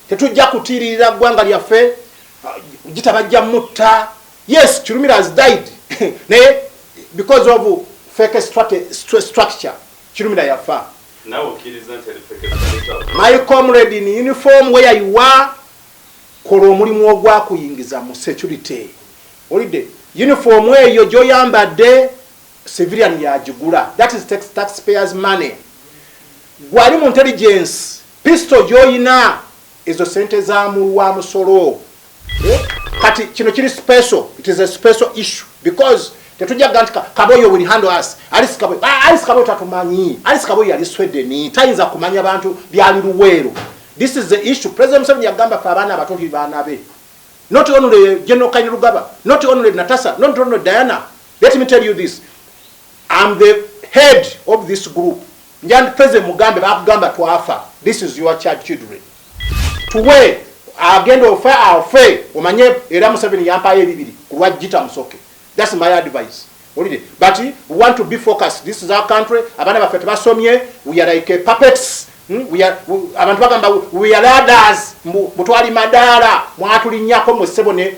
tetujja kutiririra gwanga lyaffe GITTA bajja mutta. Yes, Chirumira has died because of fake structure. Chirumira yafa. My comrade in uniform, where you are, kola omulimu ogwakuyingiza mu security. Olide uniform where yo joyambadde civilian yagigula. That is taxpayers money. Gwali mu intelligence pistol joyina ezo sente za mulwa musolo. Kati kino kiri special. It is a special issue because tetujja gantika Kaboyo will handle us. Alice Kaboyo tatumanyi. Alice Kaboyo yali Sweden. Tayinza kumanya bantu byali luweero. This is the issue. President Museveni yagamba fa abaana abato baana be. Not only General Kanyarugaba, not only Natasha, not only Diana. Let me tell you this. I'm the head of this group. Njan President Mugambe bakugamba twafa. This is your child children. Tuwe agenda ofa afe omanye era Museveni yampaye bibiri kulwa GITTA musoke. That's my advice. But we want to be focused. This is our country. Abana bafete basomye. We are like puppets. We are ladders. Mutwali madara. Mwatuli nyako mwesebone.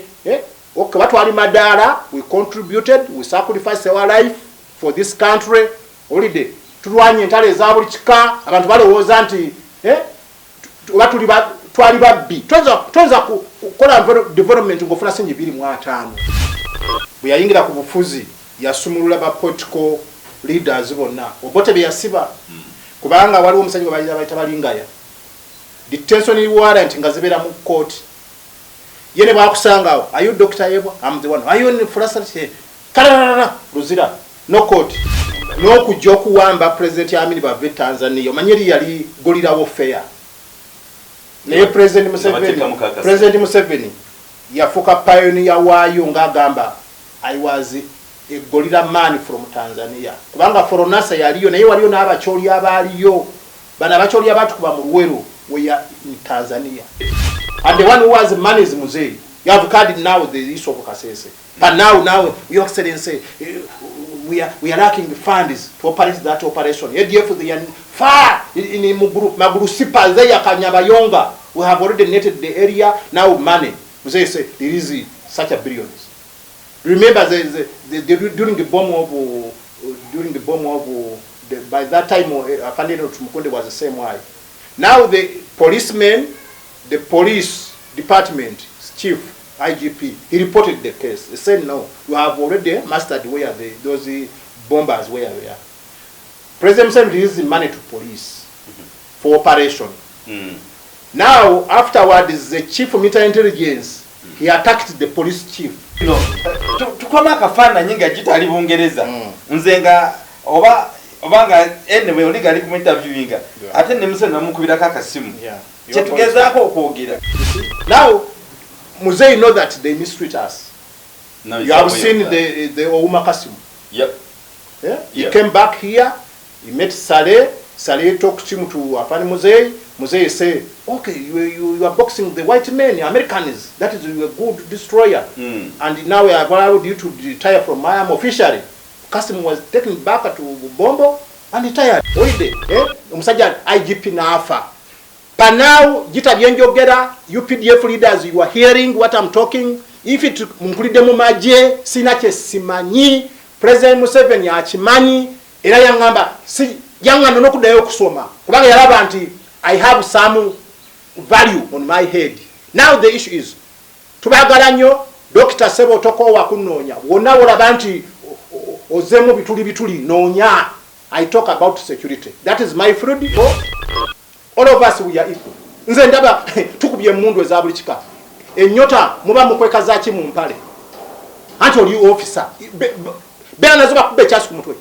Okay, watwali madara. We contributed. We sacrificed our life for this country. Holiday. Tulwanye ntale za buli kika. Abantu balowooza nti watuli twali babbi. Toza kukola development ngofuna senje 2.5. Buyayingira ku bufuzi yasumulula ba political leaders bonna. Obote byasiba. Kubanga waliwo omusajja bayita balingaya. Detention warrant ngazibera mu court. Yene bakusanga, are you Dr. Ebo? I'm the one. Are you in Flasati? Kararara Ruzira. No court. No kujoku wamba President Yamini ba Tanzania. Manyeri yali golira wo fair. Ne President Museveni yafuka pioneer wayo ngagamba I was a gorilla man from Tanzania. Kubanga foronasa yaliyo naye waliyo n'abacholi abaliyo. Bana abacholi abatu kuba mu Luweero we are in Tanzania. And the one who has money is Muzei. You have carded now the issue of Kasese. But now your excellency we are lacking the funds to operate that operation. ADF they are far in Maguru Sipa they are Kanyabayonga. We have already netted the area now money. Muzei say there is such a billions. Remember during the bomb of by that time Afandino Tumukunde was the same way. Now the policeman, the police department chief IGP, he reported the case. He said no, you have already mastered where those bombers were there. President Museveni released money to police for operation. Now afterwards the chief of military intelligence he attacked the police chief. Tukoma kafana nyinga GITTA ali Bungereza. Nzenga obanga anyway oliga ali ku interviewinga. Ate ne Museveni namukubira kakasimu. Chetugezako okwogera. Now Muzei know that they mistreat us. No, you have seen the Ouma Kasimu. Yep. Yeah? He came back here, he met Saleh talked to him to Afani Muzei. Muzei say, okay, you are boxing the white men, Americans. That is a good destroyer. And now we have allowed you to retire from Miami officially. Kasim was taken back to Bombo and retired. Umusajja IGP nafa. But now, GITTA byenjogera, UPDF leaders, you are hearing what I'm talking. If it mkulide mu maje, sinache simanyi, President Museveni achimanyi, era yangamba, si yangano nokudayo kusoma. Kubanga yalaba nti, I have some value on my head. Now the issue is, tubagala nnyo, Dr. Sebo toko wakunonya. Wonna olaba nti ozemu bituli nonya. I talk about security. That is my field. All of us we are equal. Nze ndaba tukubye mundu ezabuli kika. Enyota muba mukweka zaki mu mpale. Anti oli officer. Bena nazoba kubbe chasu ku mutwe.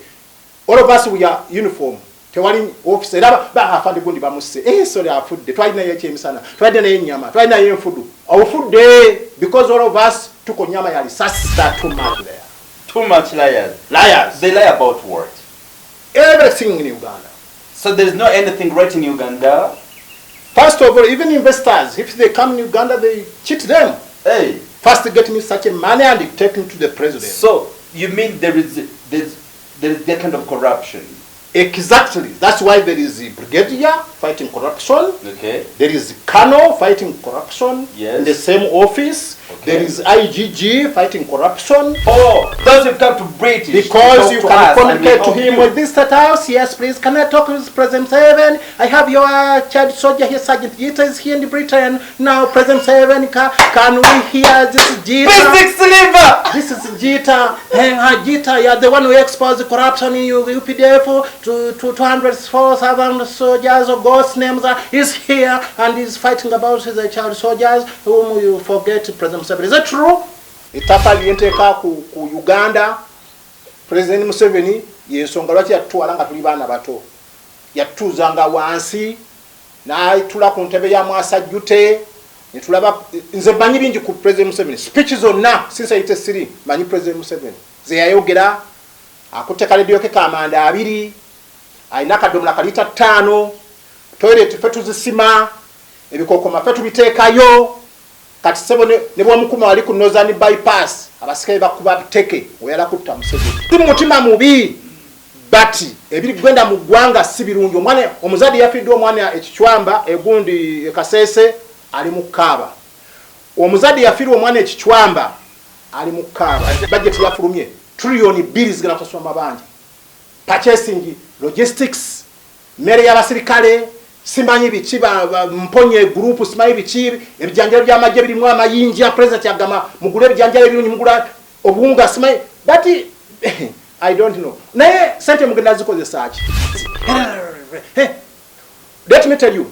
All of us we are uniform. Tewali officer era ba afande gundi bamusse. Sorry afudde. Twalina yeche emisana. Twalina yenyama. Twalina yenfudu. Awufudde because all of us tuko nyama yali sasa too much there. Too much liars. Liars. They lie about what? Everything in Uganda. So there's no anything right in Uganda? First of all, even investors, if they come in Uganda, they cheat them. Hey. First get me such a money and they take him to the president. So you mean there is that kind of corruption? Exactly. That's why there is a brigadier, fighting corruption. Okay. There is Kano fighting corruption. Yes. In the same office. Okay. There is IGG fighting corruption. Oh, those have come to British. Because you can communicate to him you. with this house. Yes, please. Can I talk with President Seven? I have your child soldier here, Sergeant Gitta is here in Britain. Now, President Seven, can we hear this Gitta? Basic sliver! This is Gitta. Gitta, you are the one who exposed the corruption in UPDF to 204,000 soldiers or ghost names. He's here and he's fighting about the child soldiers whom you forget, President Museveni. Is that true? Itaka lyenteka ku Uganda, President Museveni yensonga lwaki yatutwala nga tuli baana bato. Yatuzanga wansi n'ayitula ku ntebe ya mwasajjute. Nitulaba nze manyi bingi ku President Museveni. Speech zonna since 83 manyi President Museveni. Ze yayogera akutte kaledio ke kamanda 2 ayina kadomola kalita 5 toilet fetu zisima ebikokoma fetu biteekayo kati sebo ne bwamukuma wali ku Northern bypass abasikaye bakuba biteke oyala kutta Museveni. Si mutima mubi bati ebiri gwenda mu gwanga si birungi. Omwana omuzadi yafidde omwana ekichwamba egundi ekasese ali mu Kaaba. Omuzadi yafirwa omwana ekichwamba ali mu Kaaba. Budget yafulumye trillion bills gana kusoma mabanja. Purchasing, logistics, mere y'abasirikale, simanyi bikiba mponye group simanyi bikibi ebijjanjalo by'amajje birimu amayinja president yagama mugule ebijjanjalo ebirungi mugula obunga simanyi but I don't know. Naye sente mugenda zikozesa ki? Let me tell you,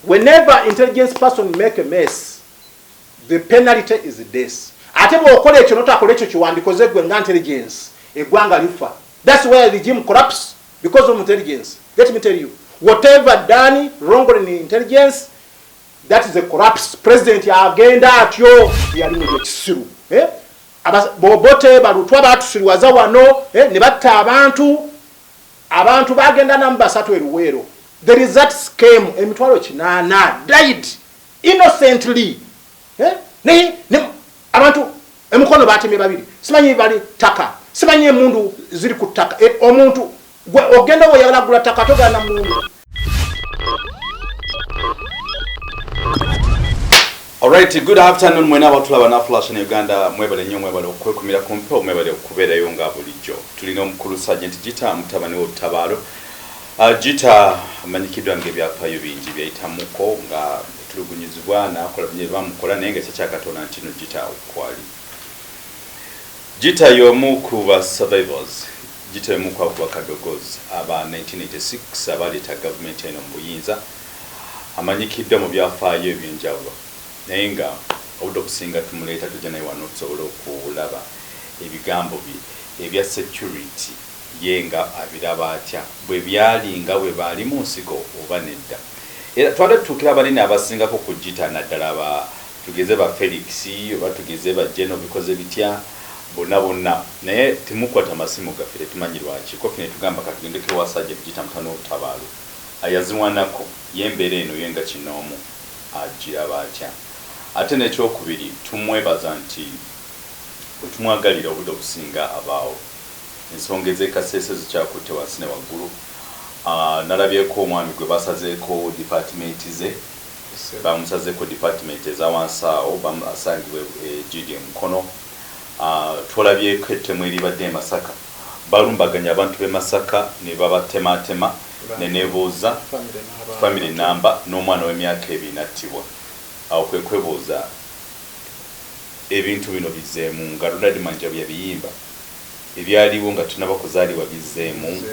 whenever intelligence person make a mess, the penalty is death. Ate bw'okola ekyo notakola ekyo kiwandikoze gwe nga intelligence eggwanga lifa. That's why the regime corrupts because of intelligence. Let me tell you, whatever done wrong in intelligence, that is a corrupt president agenda atyo yali mu kisiru. Bobote balutwa batusirwaza wano ne batta abantu bagenda namba 3 eruwero. There is that scam emitwalo 8 died innocently. Ne abantu emukono batemye 2 simanyi bali taka simanyi emundu ziri ku taka omuntu ogenda wo yalagula taka togana mundu. Alright, good afternoon mwena batulaba na flash in Uganda mwebale nnyo mwebale okwekumira kumpo mwebale okubeerayo nga bulijjo. Tulina omukulu Sergeant Gitta mutabani w'obutabalo. Gitta amanyikiddwa ng'ebyafaayo bingi byayitamuko nga tulugunyizibwa n'akola bye bamukola naye nga kyakyakatona nti no Gitta okwali. Gitta y'omu ku ba survivors. Gitta y'omu ku ba Kadogos aba 1986 abaleeta gavumenti eno mu buyinza. Amanyikiddwa mu byafaayo eby'enjawulo. Naye nga obudde obusinga tumuleeta tujja naye wano tusobole okulaba ebigambo bye ebya security ye nga abiraba atya bwe byali nga bwe baali mu nsiko oba nedda. Era twala tutukira abanene abasingako ku Gitta naddala tugeze ba Felix oba tugeze ba Jeno bikoze bitya bonna naye timukwata amasimu gaffe tetumanyi lwaki ko fine tugamba katugendeke wa Sergeant Gitta mutano obutabalo ayaziwanako yembeera eno yenga kinoomu agiraba atya. Ate n'ekyokubiri tumwebaza nti tumwagalira obudde obusinga abaawo ensonga ez'ekasese zikyakutte wansi ne waggulu. Nalabyeko omwami gwe basazeeko department ze bamusazeeko department eza wansi awo asangibwe GD Mukono. Twalabyeko ettemu eribadde e Masaka balumbaganya abantu b'e Masaka ne babatematema ne nebuuza family number n'omwana w'emyaka 2 nattibwa. Awo kwe kwebuuza ebintu bino bizeemu nga Ronald Manja byabiyimba ebyaliwo nga tunaba kuzaalibwa bizeemu.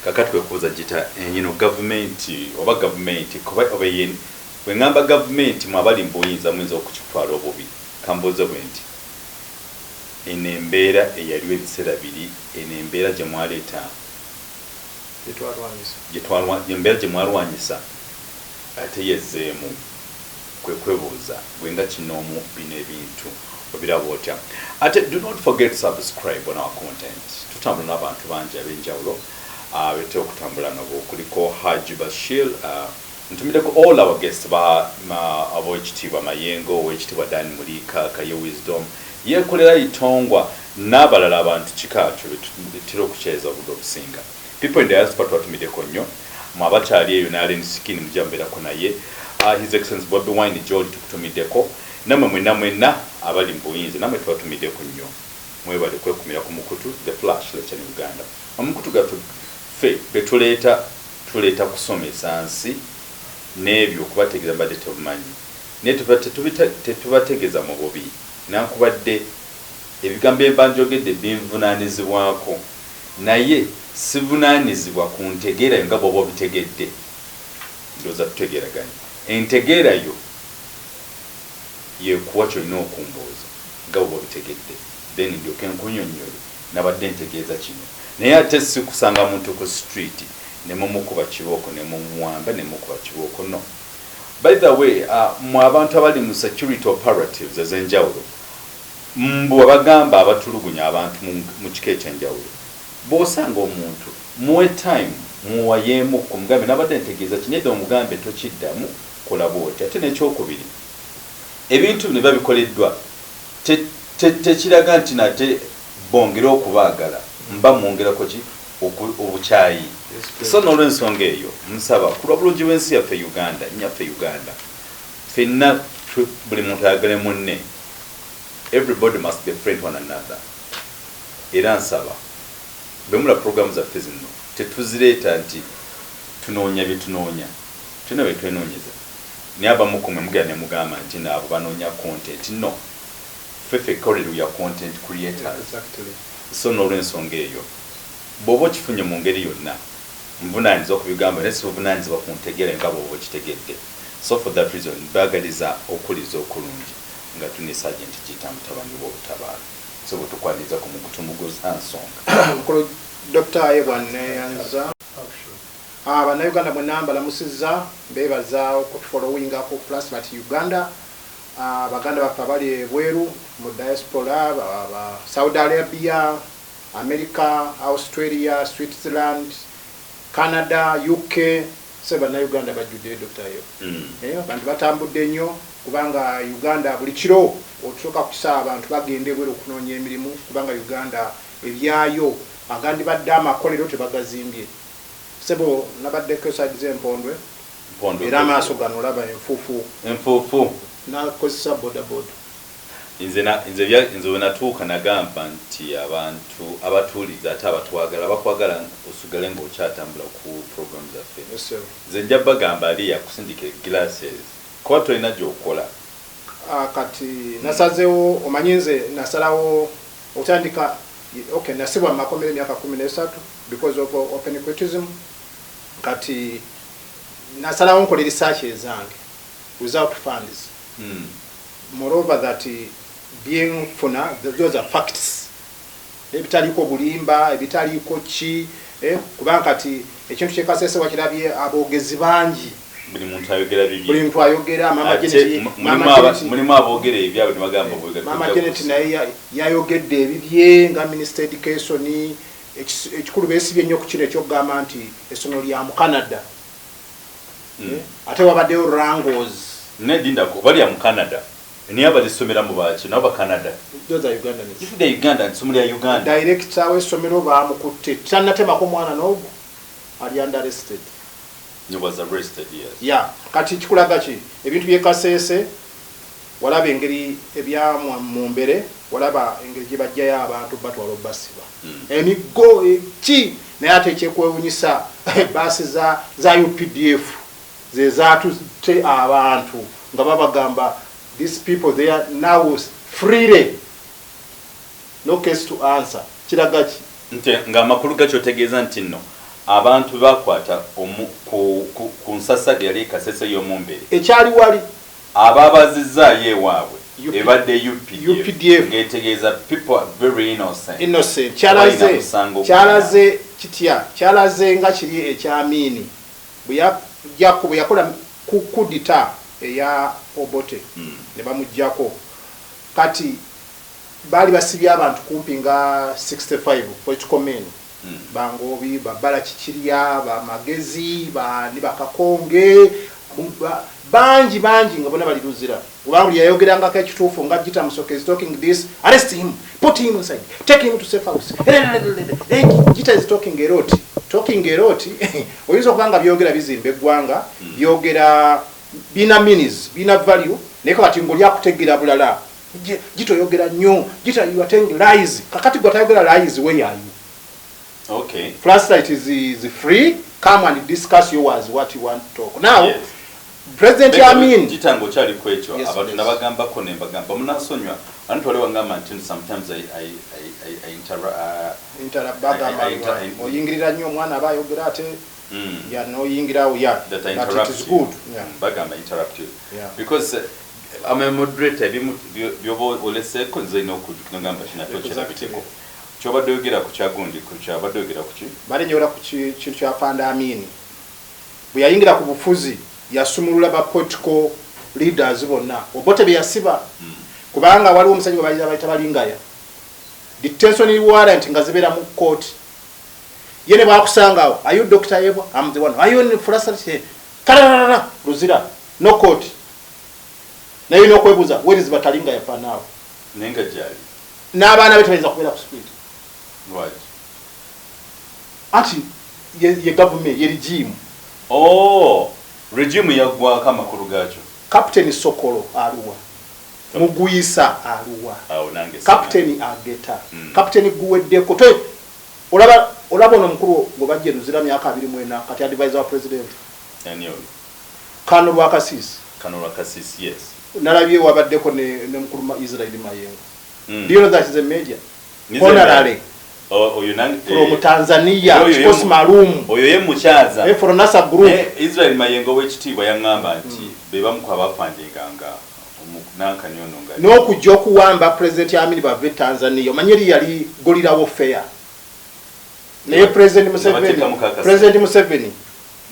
Kakati kwe kubuuza Gitta gavumenti oba gavumenti kuba oba yeni bwe ngamba gavumenti mwabali mbuyinza muyinza okukitwala obubi kambuuze bwe nti eno embeera eyaliwo ebiseera biri eno embeera gye mwaleeta embeera gye mwalwanyisa ate yezeemu kwe kwebuuza bwenga kinoomu bino ebintu obiraba otya. Ate do not forget to subscribe on our content. Tutambula n'abantu bangi ab'enjawulo bete okutambula nabo kuliko Haji Bashir ntumideko all our guests ab'ekitiibwa Mayengo ow'ekitiibwa Dan Mulika Kaye Wisdom yekolera itongwa n'abalala abantu kikakyo betutera okukyeza obudde obusinga. People in the diaspora twatumideko nnyo mwabachali eyo naleni sikini mujamberako naye His Excellency BOBIWINE George tukutumiddeko namwe mwenna abali mbuyinze namwe twatumiddeko nnyo mwebale kwekumira ku mukutu the flash lecture in Uganda omukutu gaffe fe tuleeta kusomesa nsi n'ebyo okubategeeza mbadde tebumanyi naye tetubategeeza mu bubi nankubadde ebigambo embanjogedde binvunaanizibwako naye sivunaanizibwa ku ntegeerayo nga bw'oba obitegedde ndowooza tutegeeraganya entegeerayo yekuwa kyolina okumbuuza nga bw'oba obitegedde then ndyoke nkunyonnyole nabadde ntegeeza kino naye ate si kusanga muntu ku street ne mumukuba kibooko ne mumuwamba ne mukuba kibooko no. By the way, mu abantu abali mu security operatives ez'enjawulo mbu abagamba abatulugunya abantu mu kika ekyenjawulo bw'osanga omuntu muwe time muwayeemu kumugambe nabadde ntegeeza kinedde omugambe tokiddamu kola bwoti ate n'ekyokubiri ebintu bino babikoleddwa tekiraga nti nate bongera okubaagala mba mwongerako ki obukyayi so n'olw'ensonga eyo nsaba ku lwa bulungi bw'ensi yaffe Uganda nnyaffe Uganda ffenna buli muntu ayagale munne everybody must be friend one another era nsaba bemula programu zaffe zino tetuzireeta nti tunoonya bye tunoonya tulina bye twenoonyeza naye abamu kumwe mugera ne mugamba nti naabo banoonya content no ffeffe kolero ya content creators so n'olw'ensonga eyo bw'oba okifunye mu ngeri yonna nvunaanyizibwa okubigamba naye sibuvunaanyizibwa ku ntegeera nga bw'oba okitegedde so for that reason baagaliza okuliza okulungi nga tuni Sergeant GITTA mutabani w'obutabaalo so bwe tukwaniriza ku mugutumuguza nsonga mukulu Dr. Ebwaneyanza bannayuganda mwenna mbalamusizza mbeebaza okutufollowinga ku Plus But Uganda baganda baffe abali ebweru mu diaspora Saudi Arabia America, Australia, Switzerland, Canada, UK, bannayuganda bajjudde Dr. Yo. Bantu batambudde nnyo kubanga Uganda buli kiro otusoka kusaba abantu bagende ebweru okunoonya emirimu kubanga Uganda ebyayo agandi badde amakolero tebagazimbye. Sebo nabaddeko side z'empondwe era amaaso gano olaba enfuufu nakozesa bodaboda. Nze natuuka nagamba nti abantu abatuuliza ate abatwagala bakwagala osugale ng'okyatambula ku program zaffe nze nja bagamba ali yakusindika glasses kuba tolina gy'okola kati nasazeewo omanyi nze nasalawo otandika nasibwa mu makomero emyaka 13 because of open criticism kati nasalawo nkola research ezange without funds moreover that being funa those are facts ebitaliko bulimba ebitaliko ki kubanga kati ekintu kyekasese wakirabye abogezi bangi buli muntu ayogera bibi buli muntu ayogera mulimu aboogera ebyabwe ne bagamba mama Janet naye yayogedde ebibye nga minister education ekikulu beesibye nnyo ku kino ekyokugamba nti essomero lya mu Canada ate wabaddeyo Rangos nedindako bali mu Canada niaba lisomera mu baki naba Canada those are Ugandans if the Uganda nsomero ya Uganda director w'essomero bamukutte tannatemako mwana n'ogu ali under arrested. He was arrested, yes. Yeah, kati kikulaga ki ebintu byekasese walaba engeri ebya mu mbere walaba engeri gye bajjayo abantu batwala basiba emigo ki naye ate ekyekwewunyisa basi za UPDF ze zatute abantu nga babagamba these people they are now freely no case to answer kiraga ki nte nga makulu gakyotegeeza nti nno abantu bakwata ku nsasage yali kasese y'omumbere ekyali wali ababazizaayo ewaabwe ebadde UPDF ngetegeeza people are very innocent kyalaze kitya kyalaze nga kiri ekyamini bwe yakola kudita eya Obote ne bamujjako kati bali basibye abantu kumpi nga 65 political men bangobi babala kikirya ba magezi ba nibakakonge banji nga bona bali luzira ubangu yayogeranga ka kitufu nga GITTA Musoke is talking this, arrest him, put him inside, take him to safe house. GITTA is talking a lot. talking a lot oyinza okubanga byogera bizimba eggwanga byogera bina minis bina value naye kati ng'oli akutegeera bulala gitoyogera nnyo gita you are telling lies kakati gwatayogera lies where are you? Okay. Flashlight is free. Come and discuss yours what you want to talk. Now, Yes. President Amin. Jitango chali kwecho. Yes, Abantu nabagamba ko nembagamba. Munasonywa. Abantu wale wangamba until sometimes I interrupt bagamba. Oyingirira nnyo omwana abayogera ate. Ya no yingirawo ya. That I but interrupt it is you. good. Yeah. Bagamba interrupt you. Yeah. Because I'm a moderator. Byobo olese ko nze no kugamba shinatochera biteko. Chobadde yogera ku kyagundi ku kyabadde yogera ku ki bale nyora ku kintu kya Fanda Amin bwe yayingira ku bufuzi yasumulula ba political leaders bonna obote bye yasiba kubanga waliwo omusajja balira bayita balingaya detention warrant nga zibera mu court yene bakusangawo are you Dr. Ebo I'm the one are you in Flashlight kala ruzira no court na you know kwebuza where is batalinga ya fanao nenga jali n'abaana be tebayinza kubeera ku street. Right. Ati ye government ye regime. Oh, regime yagwa kama kurugacho. Captain Sokolo aluwa. Muguyisa aluwa. Nange. Captain Ageta. Captain Guweddeko. To olaba ono mukuru ngo bajje ruzira myaka 24 kati advisor wa president. Enyo. Kano Lwakasisi, yes. Nalabye wabaddeko ne mukuru Israel Mayengo. Do you know that is a major? Honorary. Oh, Yunang from Tanzania, Chikosi Malumu. Oyo ye muchaza. For NASA group. Israel Mayengo wechitibwa yangamba nti beba mukwa bafandinganga omukunanka nyononga. No kujja okuwamba President Amin bave Tanzania. Omanyeri yali golirawo fair. Naye President Museveni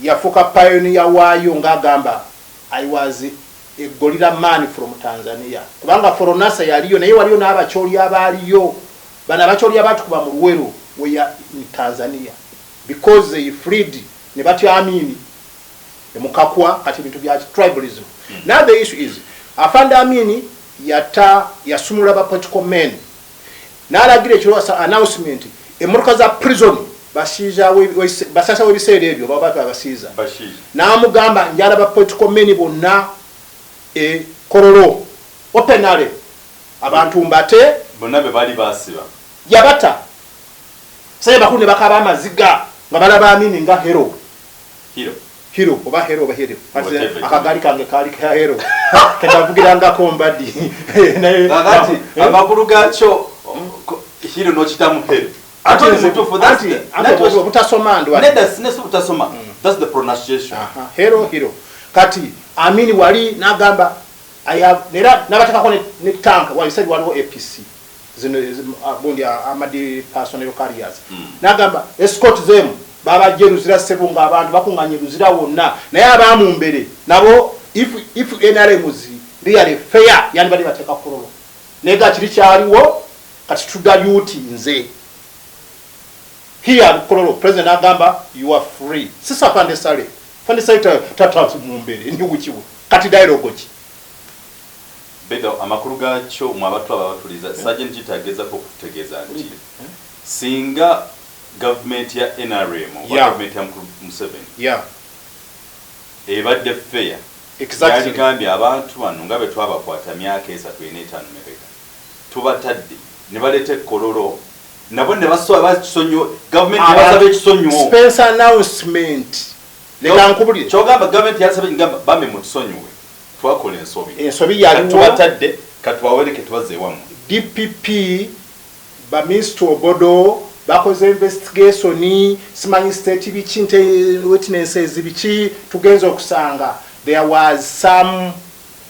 yafuka pioneer waayo ngagamba I was a gorilla man from Tanzania. Kubanga for NASA yaliyo naye waliyo n'abacholi abaliyo. Bana bacholi abatukuba mu Luweero we are in Tanzania because they freed ne batya Amin emukakwa kati bintu bya tribalism. Now the issue is Afanda Amin yasumula ba political men n'alagira ekirwasa announcement emmotoka za prison basasa webiseera ebyo baba basiiza n'amugamba njala ba political men bonna korolo openale abantu mbate bonna be bali basiba yabata saye bakulu ne bakaba amaziga nga balaba Amin nga hero oba hero akagali kange kali ka hero kendavugira kombadi kakati amakulu gacho hero no kitamu hero that's the pronunciation. Hero kati Amin wali nagamba nera nabatakako ne tank wali said waliwo APC zino bondi amadi personnel carriers nagamba escort them baba jeruzira sebunga abantu bakunganye ruzira wonna naye abamu mbere nabo if NRM really fair yani bali bateka korolo nega kiri kyaliwo kati tudayuti nze here korolo president agamba you are free sisa Fande Sale tatu mumbere ndi kuchiwo kati dialogue ki bedo amakuru gacho mwabatu abatuliza Sergeant Gitageza ko kutegeza nti singa government ya NRM government ya Museveni ebadde fair exactly gambia abantu bano ngabe twabakwata myaka 3 4 5 mebeka tubatadde ne balete kololo nabo ne basoba bakisonyo government yabasabe kisonyo Spencer announcement leka nkubulire kyogamba government yasabe ngamba bame mutisonyowe twakola ensobi yali tubatadde katwawereke tubaze wamu DPP ba Mr. Obodo bakoze investigation simanyi state bichinte witnesses bichi tugenzo kusanga there was some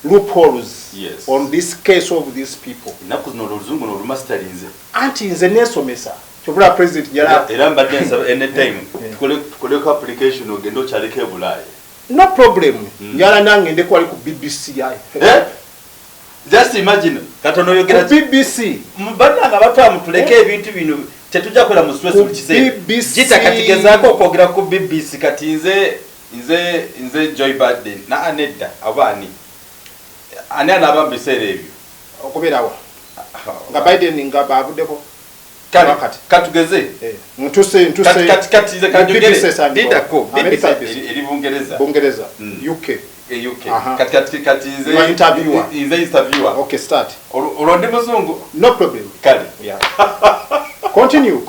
loopholes on this case of these people naku no luzungu no lumasterinze anti nze nesomesa kyobula president yala era mbadde nsaba anytime tukole ko application ogendo kyaleke ebulaye no problem yala nange ndeko ali ku BBC yayi just imagine katono yogera BBC mbadanga batwa mutuleke ebintu bino tetujja kwera mu stress bikize Gita katigezako okogera ku BBC kati nze Joy Biden na anedda abani ani anabambisere ebyo okuberawa nga Biden nga bavuddeko Kati. Katugeze. Ntuse kati ze kanjogere. Didako. Eri Bungereza. Bungereza. UK. UK. Kati ze interviewer. Okay, start. Urondi muzungu. No problem. Kale. Yeah. Continue.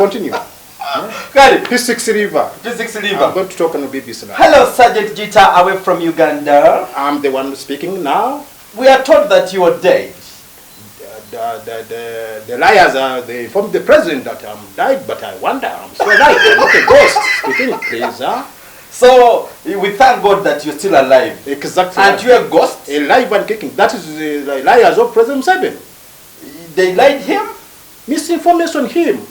Kale. P6 River. I'm going to talk on the BBC now. Hello, Sergeant Gitta, away from Uganda. I'm the one speaking now. We are told that you are dead. The liars they informed the president that I'm died, but I wonder, I'm still alive. I'm not a ghost. Speaking, please, So we thank God that you're still alive. Exactly. And you're a ghost? Alive and kicking. That is the liars of President Museveni. They lied him? Misinformation him.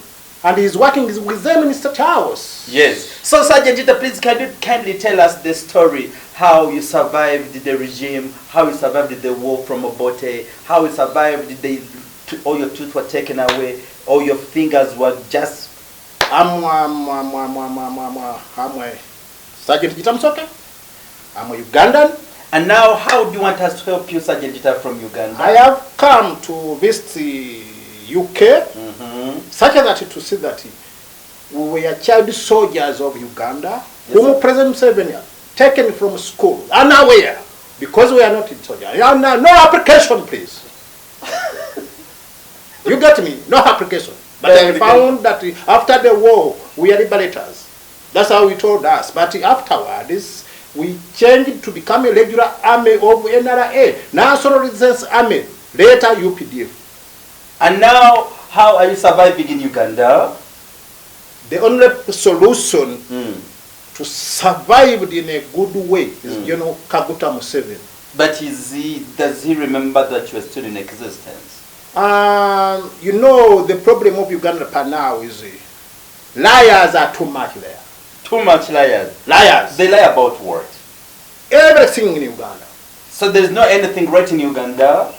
And he's working with them in State House. Yes. So, Sergeant Gitta, please can you kindly tell us the story, how you survived the regime, how you survived the war from Obote, how you survived all your teeth were taken away, all your fingers were just... I'm Sergeant Gitta Msoke. I'm a Ugandan. And now, how do you want us to help you, Sergeant Gitta, from Uganda? I have come to visit the UK, such that to see that we were child soldiers of Uganda, whom President Museveni taken from school, unaware, because we are not in soldiers. No application, please. You got me? No application. But I found that after the war, we are liberators. That's how he told us. But afterwards, we changed to become a regular army of NRA, National Resistance Army, later UPDF. And now, how are you surviving in Uganda? The only solution to survive in a good way is, Kaguta Museveni. But does he remember that you are still in existence? The problem of Uganda per now is liars are too much there. Too much liars? Liars. They lie about what? Everything in Uganda. So there's not anything right in Uganda?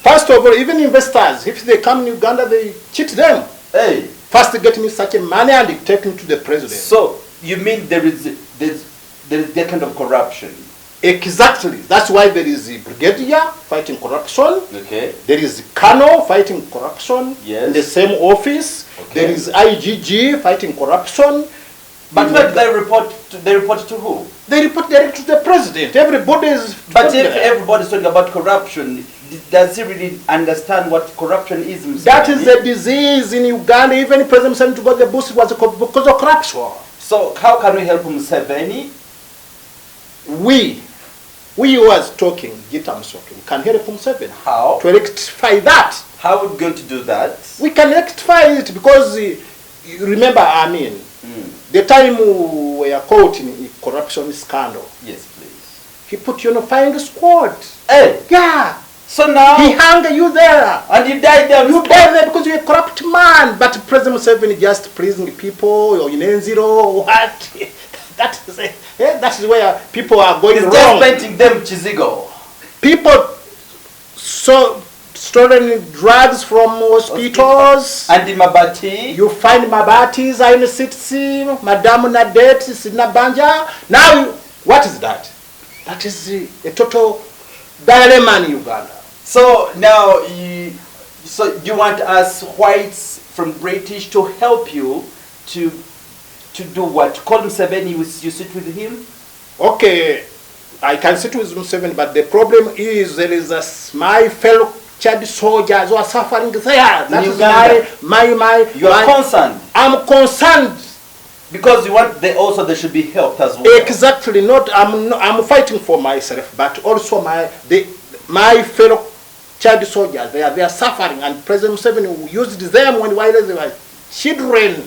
First of all, even investors, if they come in Uganda, they cheat them. Hey. First they get me such a money and they take me to the president. So, you mean there is that kind of corruption? Exactly. That's why there is a brigadier fighting corruption. Okay. There is Colonel fighting corruption. Yes. In the same office. Okay. There is IGG fighting corruption. But where do they report to? They report to who? They report directly to the president. Everybody is... But if everybody's talking about corruption, does he really understand what corruption is? That is a disease in Uganda. Even President Museveni to go to the bush was because of corruption. So how can we help Museveni? We was talking, Gitta Msoke, we can help Museveni. How? To rectify that. How are we going to do that? We can rectify it because, you remember, the time we were caught in a corruption scandal. Yes, please. He put you on a firing squad. Hey! Yeah. So now... He hung you there. And you died there. You died there because you're a corrupt man. But President Museveni just pleasing people, or in N0, what? That is where people are going wrong. He's just painting them Chizigo. People stolen drugs from hospitals. And the Mabati. You find Mabatis in the city, Madame Nadet, Sinabanja. Now, what is that? That is a total dilemma in Uganda. So now, you want us whites from British to help you to do what? Call Museveni, you sit with him? Okay, I can sit with Museveni, but the problem is there is my fellow Chad soldiers who are suffering there. That is you are concerned. I'm concerned. Because you want they should be helped as well. Exactly. I'm fighting for myself, but also my fellow Chad soldiers. They are suffering, and President Museveni used them while they were children.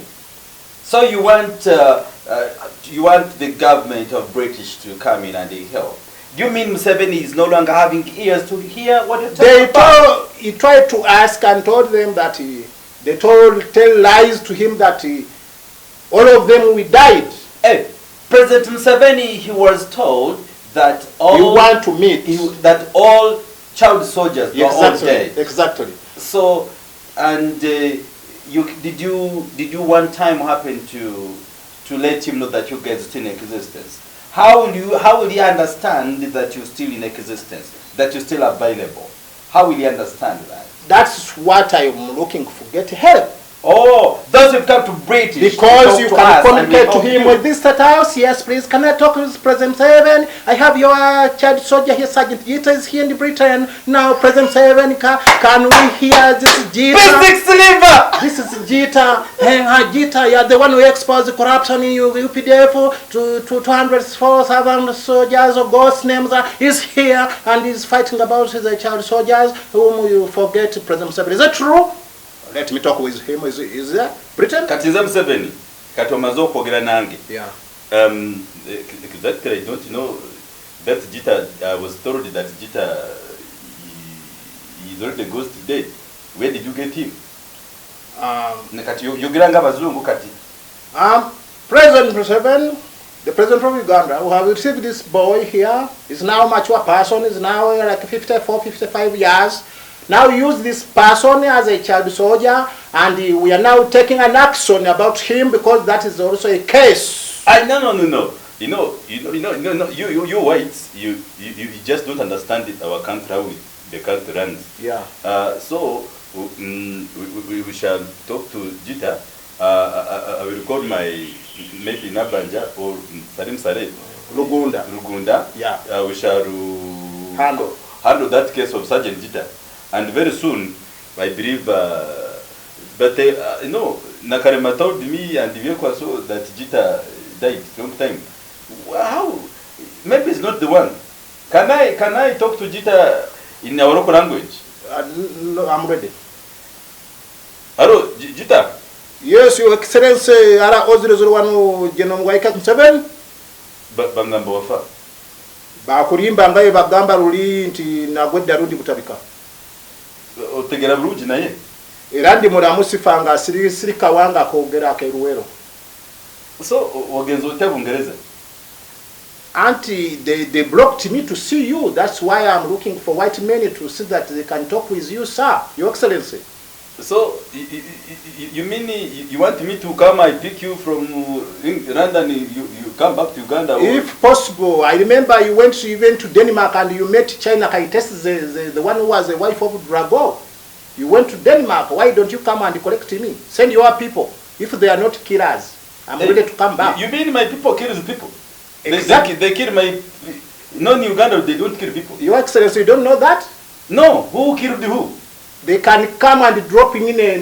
So you want the government of British to come in and they help? You mean Museveni is no longer having ears to hear what you're talking about? He tried to ask and told them that they tell lies to him that all of them we died. Hey, President Museveni, he was told that all you want to meet that all child soldiers were all dead. Exactly. So, and did you one time happen to let him know that you guys are still in existence? How will he understand that you're still in existence, that you're still available? How will he understand that? That's what I'm looking for. Get help. Oh, those who come to British. Because you can communicate to him with this house. Yes, please. Can I talk with President Seven? I have your child soldier here, Sergeant Gitta is here in Britain. Now, President Seven, can we hear this Gitta? This is Gitta. Gitta, you're the one who exposed the corruption in UPDF to 204,000 soldiers or ghost names. He's here and he's fighting about the child soldiers whom you forget, President Seven. Is that true? Let me talk with him. Is there Britain? Katiza Museveni, katomazo kwogera nange. Yeah. Exactly. I don't know that Gitta. I was told that Gitta is already goes to dead. Where did you get him? Kati yogiranga bazungu kati. President Museveni, the president of Uganda, who have received this boy here, is now a mature person. Is now like 54, 55 years. Now use this person as a child soldier, and we are now taking an action about him because that is also a case. No. You whites, you just don't understand it, our country, how the country runs. Yeah. So we shall talk to Gitta. I will record maybe Nabanja or Salim Sare. Lugunda. Yeah. We shall handle that case of Sergeant Gitta. And very soon, I believe, but Nakarema told me and Vyekwaso that Gitta died long time. How? Maybe it's not the one. Can I talk to Gitta in our local language? No, I'm ready. Hello, Gitta. Yes, Your Excellency. Ara Ozirozurwanu Genomwaika Museveni. Bangamba wafa. Bakurimba ngaye bagamba luli nti nagwedda rundi kutabika. Otegera bulungi naye. Era ndi mulamu sifanga siri kawanga koogera akeruwero. So wagenza otya Bungereza? Auntie, they blocked me to see you. That's why I'm looking for white men to see that they can talk with you, sir, Your Excellency. So you mean you want me to come? I pick you from London. You come back to Uganda? If possible. I remember you went even to Denmark and you met China Kaites, the one who was the wife of Drago. You went to Denmark. Why don't you come and collect me? Send your people. If they are not killers, I'm ready to come back. You mean my people kill the people? Exactly. They kill my... Non-Uganda, they don't kill people. Your Excellency, you don't know that? No. Who killed who? They can come and drop in the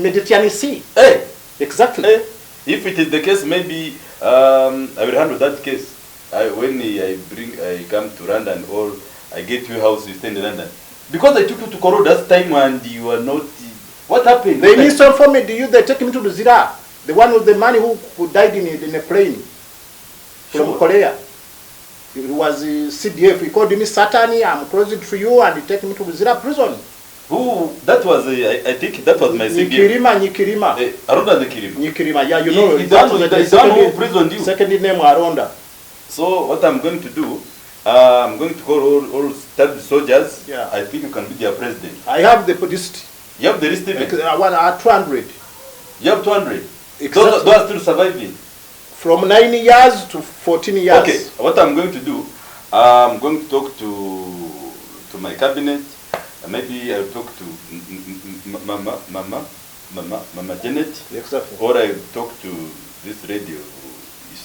Mediterranean Sea. Hey. Exactly. Hey. If it is the case, maybe I will handle that case. When I come to London or I get your house, you stay in London. Because I took you to Koro that time and you were not... What happened? They misinformed you. They take him to Luzira. The one with the man who died in a plane from Korea. It was CDF. He called me Satani. I'm closing to you and he take me to Luzira prison. Who? That was, I think that was my CDF. Nikirima. Aronda Nikirima. Nikirima, yeah, you know. That was the one who prisoned you. Second name Aronda. So what I'm going to do, I'm going to call all third soldiers. Yeah. I think you can be their president. I have the list. You have the list even? 200. You have 200? Exactly. Those are still surviving? From 9 years to 14 years. Okay, what I'm going to do, I'm going to talk to my cabinet. Maybe I'll talk to Mama Janet. Exactly. Or I'll talk to this radio,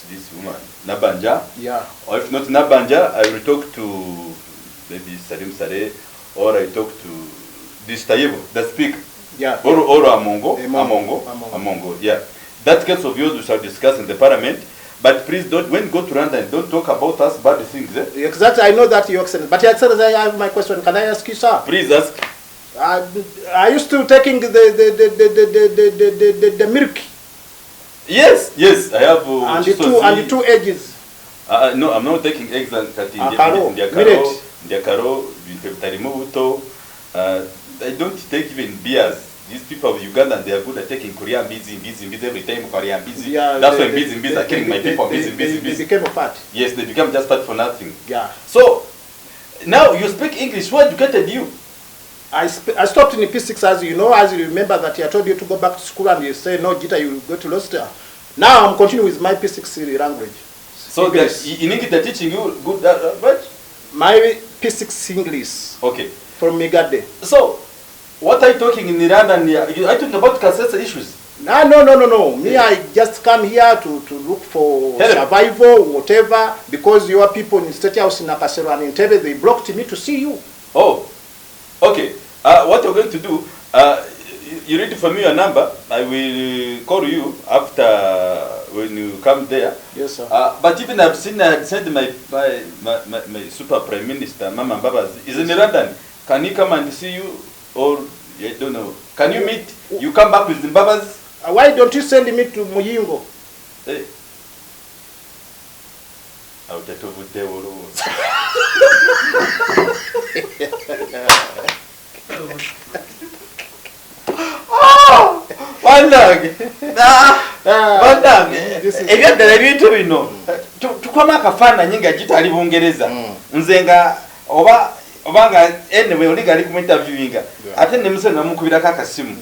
this woman, Nabanja. Yeah. Or if not Nabanja, I will talk to maybe Salim Sare, or I talk to this Tayebo, the speaker. Yeah. Or Amongo. Yeah. That case of yours we shall discuss in the parliament. But please don't, when you go to London, don't talk about us bad things. Eh? Exactly, I know that, Your Excellency. But Your Excellency, I have my question. Can I ask you, sir? Please ask. I used to taking the milk. Yes, I have. And the two eggs. No, I'm not taking eggs and I don't take even beers. These people of Uganda, they are good at taking Korean busy every time Korean busy. Yeah, that's why busy are killing my people. Busy. They became fat. Yes, they become just fat for nothing. Yeah. So now you speak English. Who educated you? I stopped in P6, as you know, as you remember that I told you to go back to school and you say no, Gitta, you will go to Leicester. Now I'm continuing with my P6 language. So in English they're teaching you good language? My P6 English. Okay. From Migade. So What are you talking in London? Are you talking about Kasese issues? No. Me, I just come here to look for survival, whatever, because your people in State House in Nakasero and in Tebe, they blocked me to see you. Oh, okay. What you're going to do, you read for me your number. I will call you after when you come there. Yes, sir. But even I've sent my super prime minister, Mama Babas, is in London. Can he come and see you? Or, I don't know. Can you meet? You come back with Zimbabwe's? Why don't you send me to Muyingo? Hey. I'll get over there. Ebyadala ebintu bino tukwama akafaananyi nga GITTA Bungereza nze nga obanga anyway oli gali ku interviewinga ate ne musene namukubirako akasimu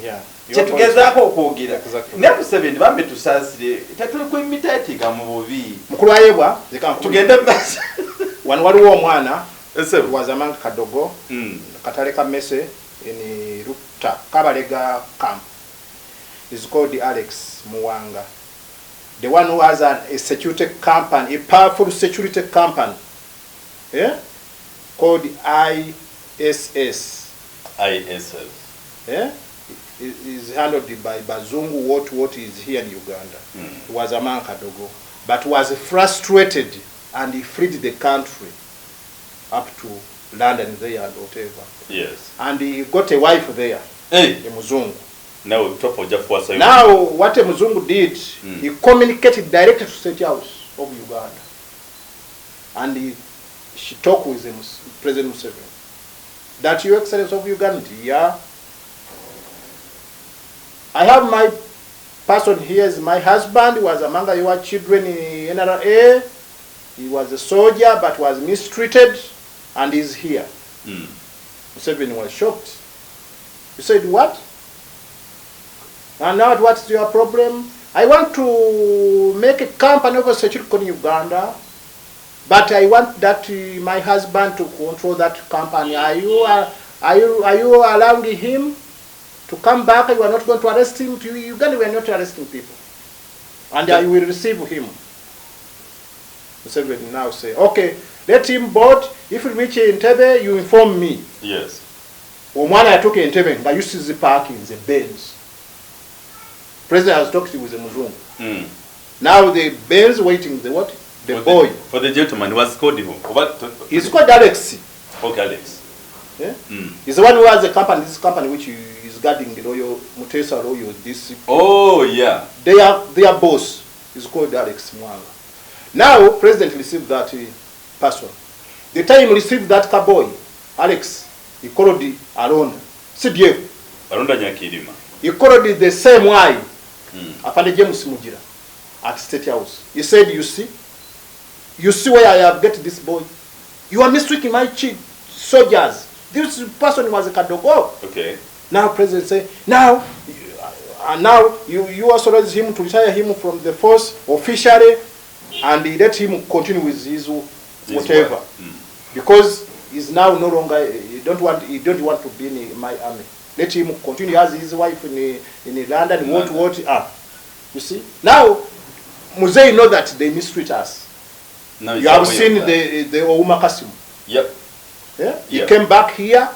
kyetugezaako okwogera ne Museveni bambe tusaasire tetuli kwimitaatiga mu bubi mukulu ayebwa tugende mbasa wano waliwo omwana wazamanga Kadogo katale ka mese in Ruta Kabalega camp is called Alex Muwanga, the one who has a security company, a powerful security company, called ISS. Yeah, it is handled by Bazungu. What is here in Uganda? Was a man Kadogo, but was frustrated and he fled the country up to London there and whatever. Yes. And he got a wife there. Hey. A Muzungu. Now what a Muzungu did, he communicated directly to State House of Uganda. And she talked with President Museveni. That Your Excellency of Uganda, yeah. I have my person here is my husband, he was among your children in NRA. He was a soldier but was mistreated and is here. Museveni was shocked. He said, what? And now what's your problem? I want to make a company of security in Uganda, but I want that my husband to control that company. Are you allowing him to come back? You are not going to arrest him? To Uganda, we are not arresting people. And I will receive him. Museveni now say, okay, let him board. If you reach Entebbe, you inform me. Yes. Omwana I took Entebbe, but you see the parking, the Benz. President has talked with the Muzungu. Now the Benz waiting, the what? The for boy. For the gentleman, was called him. He's called Alex. Okay, Alex. Yeah? He's the one who has the company, this company which is guarding the Royal Mutesa Royal this. Oh yeah. Their boss is called Alex Mwanga. Now President received that person. The time he received that cowboy, Alex, he called the Aron. CDF. Aronda Nyakirima. He called it the same way. After James Mujira at State House. He said, you see where I have get this boy? You are mistreating my soldiers. This person was a Kadogo. Okay. Now President say, now you authorize him to retire him from the force officially and let him continue with his whatever. Because he's now no longer he don't want to be in my army. Let him continue as his wife in London. What you see? Now Muzei know that they mistreat us. Now you have seen the Ouma Kasimu. Yep. Yeah? He came back here,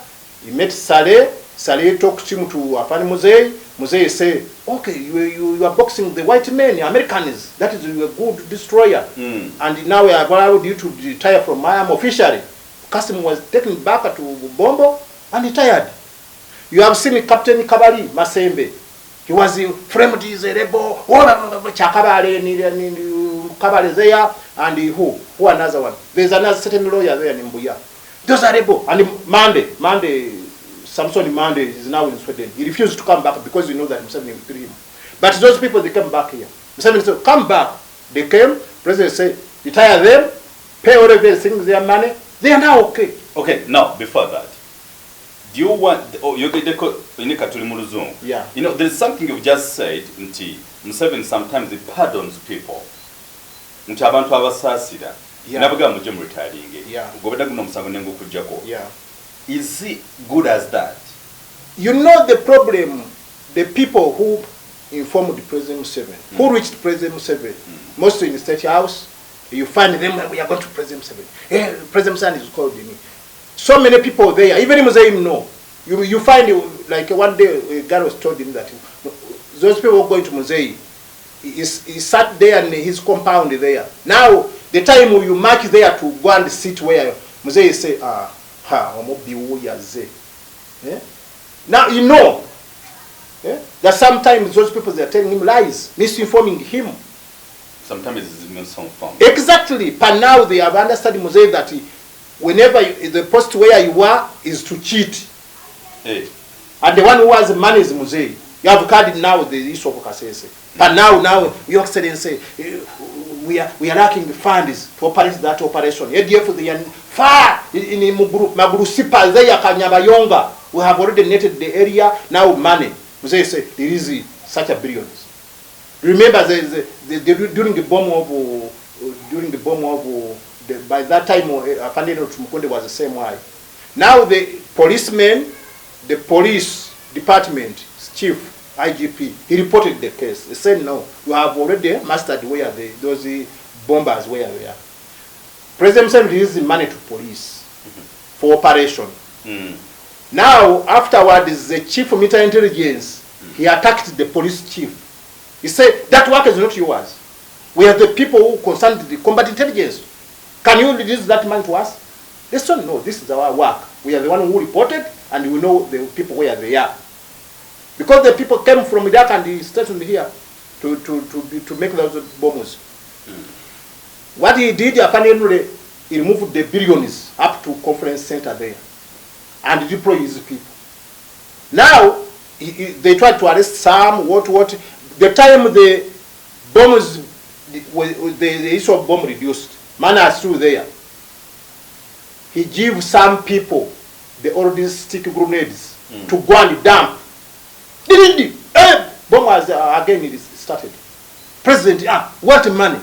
he met Saleh. Saleh talked to him to Afani Muzei. Muzei say, okay, you are boxing the white men, Americans. That is a good destroyer. And now we are allowed you to retire from Miami officially. Kasimu was taken back to Bombo and retired. You have seen Captain Kabali Masembe. He was framed as a rebel. Chakabale Kabale there and who another one. There's another certain lawyer there in Mbuya. Those are rebel. And Monday, Samson Monday is now in Sweden. He refused to come back because you know that Museveni will kill him. But those people, they came back here. Museveni said, come back. They came. President said, retire them, pay all of their things, their money. They are now okay. Okay, now before that, do you want? Oh, you get the yeah. You know, there's something you've just said. Museveni sometimes he pardons people. Yeah. Yeah. Is he good as that? You know the problem, the people who informed President Museveni, who reached President Museveni, mostly in the State House, you find them, we are going to President Museveni. Yeah, President Museveni is called me. So many people there, even Museveni know. You find, like one day, a guy was told him that those people were going to Museveni. He sat there in his compound there. Now, the time you march there to go and sit where Museveni say, yeah? Now, you know, yeah, that sometimes those people, they are telling him lies, misinforming him. Sometimes it's misinformed. Exactly. But now they have understood Museveni that whenever the post where you are is to cheat. Hey. And the one who has money is Museveni. You have carried now the issue of Kasese. But now, Your Excellency, we are lacking funds to operate that operation. ADF, they are far in Magurusipa, they are Kanyabayonga. We have already netted the area, now money. Museveni say, there is such a billions. Remember, during the bomb of, by that time, Afandino Tumukunde was the same way. Now the policemen, the police department chief, IGP, he reported the case. He said, no, you have already mastered where those bombers were there. President Museveni released the money to police for operation. Now, afterwards, the chief of military intelligence, he attacked the police chief. He said, that work is not yours. We are the people who concerned the combat intelligence. Can you release that money to us? They said, no, this is our work. We are the one who reported, and we know the people where they are. Because the people came from Iraq and he stationed here to make those bombs. What he did, apparently, he removed the billions up to conference center there and deployed his people. Now, they tried to arrest some, what. The time the bombs, the issue of bomb reduced, man are still there. He gave some people the already stick grenades to go and dump. Bomb was again it started. President, what money?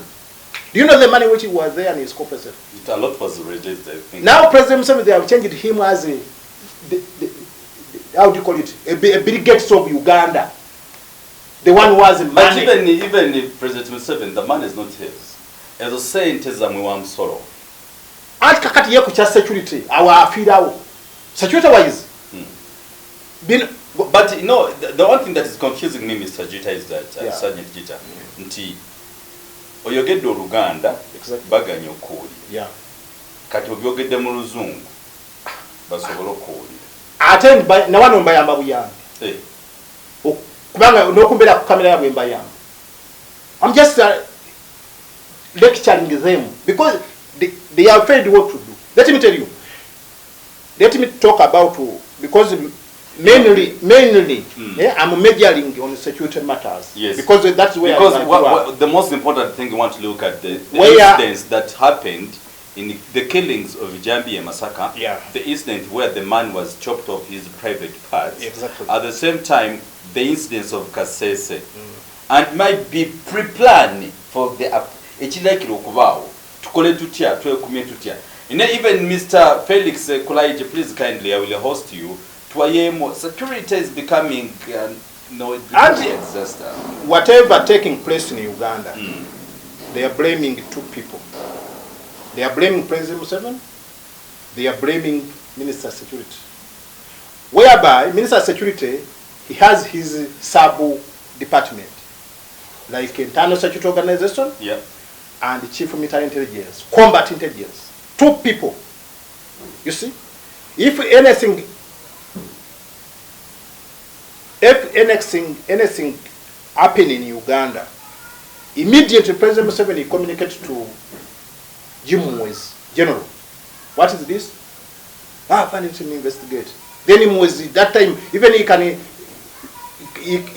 Do you know the money which was there and his compensation? A lot was released, I think. Now President Museveni, they have changed him as how do you call it? A Bill Gates of Uganda. The one who was in money. But even if President Museveni, the money is not his. As I say, it is a sorrow. And kakati yeku cha security, our afida security wise. But you know, the one thing that is confusing me, Mr. Gitta, is that Sergeant Gitta, nti oyogedde Oluganda baganya okuwulira. Kati obyogedde mu Luzungu basobola okuwulira. Ate na wano mbayamba buyambi. Kubanga n'okumbera ku kamera yabwe mbayamba. I'm just lecturing them because they are afraid what to do. Let me tell you. Let me talk about because mainly, I'm majoring on security matters. Yes. Because that's where the most important thing you want to look at the incidents that happened in the killings of Jambi Masaka. The incident where the man was chopped off his private parts. Exactly. At the same time, the incidents of Kasese, and might be pre-planned for the ekirikiro okubaawo tukole tutya twekumye tutya. Even Mr. Felix Kulaije, please kindly, I will host you. Security is becoming a disaster. Whatever taking place in Uganda, they are blaming two people. They are blaming President Museveni. They are blaming Minister of Security. Whereby Minister of Security, he has his sub-department, like Internal Security Organization and the Chief of Military Intelligence, Combat Intelligence. Two people. You see? If anything happened in Uganda, immediately President Museveni communicated to Jim Mwezi, General. What is this? Find it and investigate. Then Mwezi, that time, even he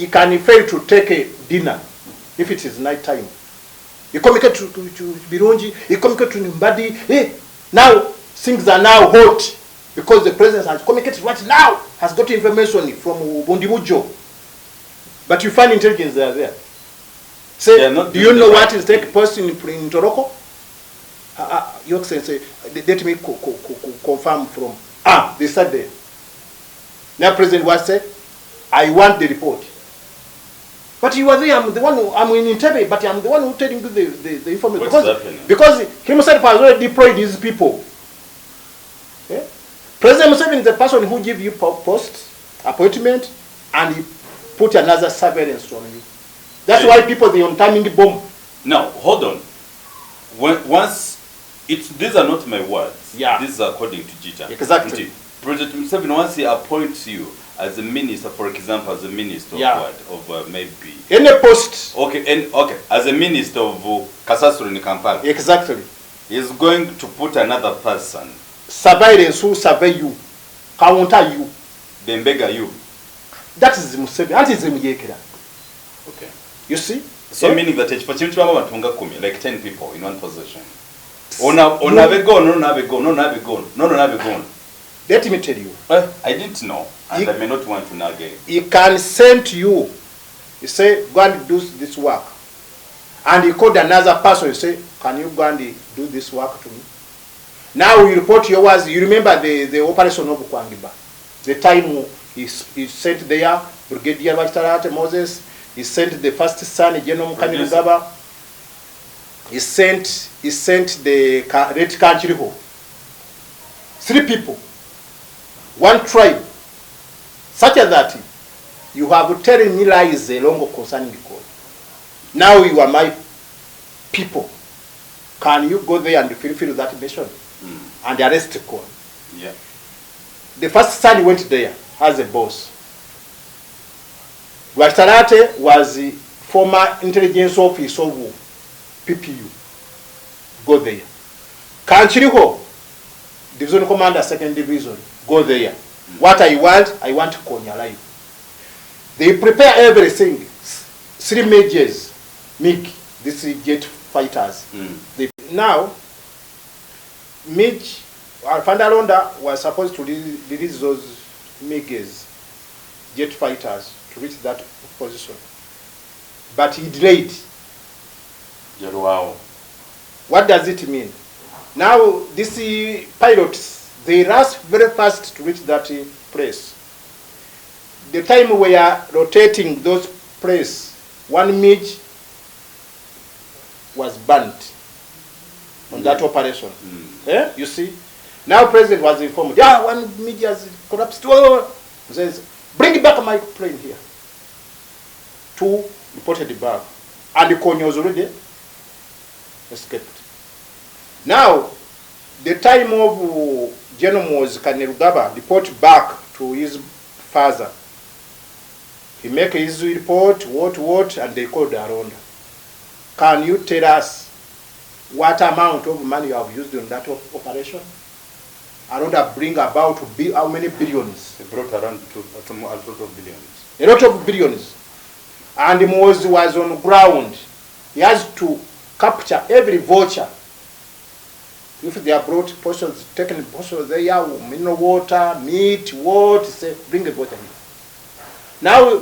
can fail to take a dinner if it is night time. He communicated to Birungi, he communicated to Mbadi. Hey, now things are now hot because the president has communicated right now, has got information from Bondibujo. But you find intelligence they are there. Say, do you know what is taking place in Toroko? Your Excellency, let me confirm from. They said there. Now President was said, I want the report. But you were there, I'm the one who, I'm in Entebbe, but I'm the one who telling you the information. Because he himself has already deployed his people. Okay? President Museveni is the person who give you post, appointment, and he put another surveillance on you. That's why people, they on timing bomb. Now, hold on. These are not my words. Yeah. This is according to GITTA. Exactly. President Museveni, once he appoints you as a minister, for example, as a minister of what? Of maybe... Any post. Okay, as a minister of Kasasuru in Kampala. Exactly. He's going to put another person. Surveillance who survey you, counter you. Then beggar you. That is Museveni. That is Muyekera. Okay. You see? So meaning that like 10 people in one position. No. Let me tell you. I didn't know, and I may not want to know again. He can send you. He say, go and do this work. And he called another person. He say, can you go and do this work to me? Now we report your words. You remember the operation of Kwangiba. The time he sent there, Brigadier Wachitarate Moses. He sent the first son, General Mukanyirugaba. He sent the Red Kanchiriho. 3 people. 1 tribe. Such as that you have telling me lies along concerning the code. Now you are my people. Can you go there and fulfill that mission? And arrest the code? Yeah. The first son went there as a boss. Wachitarate was the former intelligence officer of PPU. Go there. Kanchiriho, Division Commander, 2nd Division. Go there. What I want Konya life. They prepare everything. 3 majors, MiG, this is jet fighters. Now, MiG, Alfanda Londa was supposed to release those MiGs, jet fighters, to reach that position. But he delayed. Wow. What does it mean? Now, these pilots, they rush very fast to reach that place. The time we are rotating those places, 1 MiG was burnt on that operation. You see? Now President was informed, 1 MiG has collapsed. He says, bring back my plane here. 2 reported back. And the Konyo was already escaped. Now, the time of General Moses Kainerugaba report back to his father. He make his report, what, and they called Aronda. Can you tell us what amount of money you have used in that operation? Aronda bring about how many billions? They brought around a lot of billions. A lot of billions. And Moses was on ground. He has to capture every voucher. If they are brought portions, taken portions there, mineral water, meat, what, say, bring a voucher here. Now,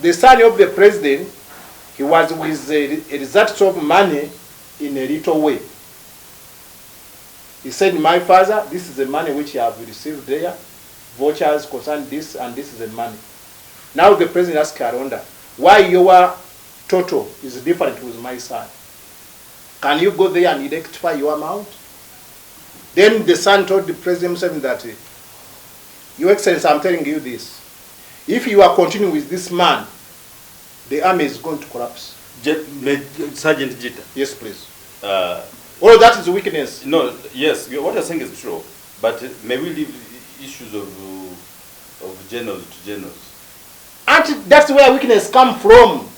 the son of the president, he was with a result of money in a little way. He said, my father, this is the money which you have received there, vouchers concern this, and this is the money. Now the president asked Aronda, why your total is different with my son? Can you go there and rectify your amount? Then the son told the president that, Your Excellency, I'm telling you this. If you are continuing with this man, the army is going to collapse. Sergeant GITTA. Yes, please. All that is weakness. No, yes, what you're saying is true. But may we leave issues of generals to generals? And that's where weakness come from.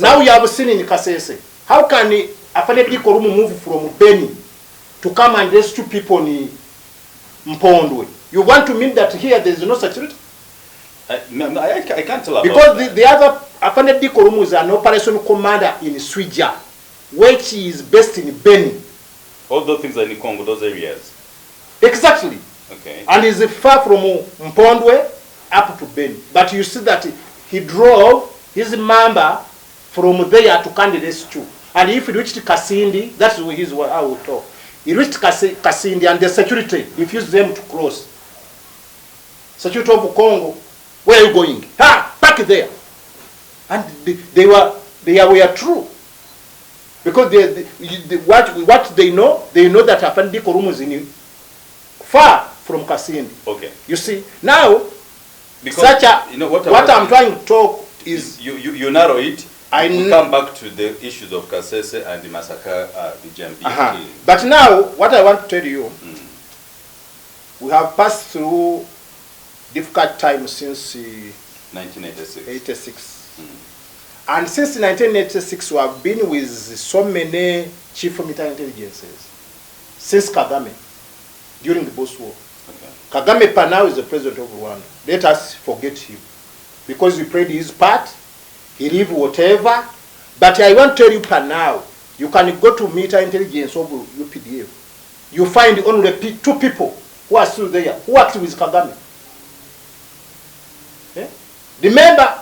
Now you have seen in Kasese. How can a family move from Beni to come and rescue people in Mpondwe? You want to mean that here there is no security? I can't tell about because the other Afande Dikorumu is an operation commander in Swija, which is based in Beni. All those things are in Congo, those areas. Exactly. Okay. And is far from Mpondwe up to Beni. But you see that he drove his member from there to Kandi Rescue. And if he reached Kasindi, that's his what I will talk. He reached Kasindi and the security refused them to cross. Security of Congo, where are you going? Ha! Park there. And they were true. Because what they know that Afandi Korumu is in far from Kasindi. Okay. You see, now, because such a, you know, what I'm trying to talk is... You narrow it, we come back to the issues of Kasese and the massacre, the Jambi. But now, what I want to tell you, we have passed through difficult times since 1986. And since 1986, we have been with so many chief military intelligences. Since Kagame, during the Boss War. Okay. Kagame per now is the president of Rwanda. Let us forget him. Because he played his part, he did whatever. But I want to tell you per now, you can go to military intelligence of UPDF. You find only 2 people who are still there, who act with Kagame. Yeah? Remember,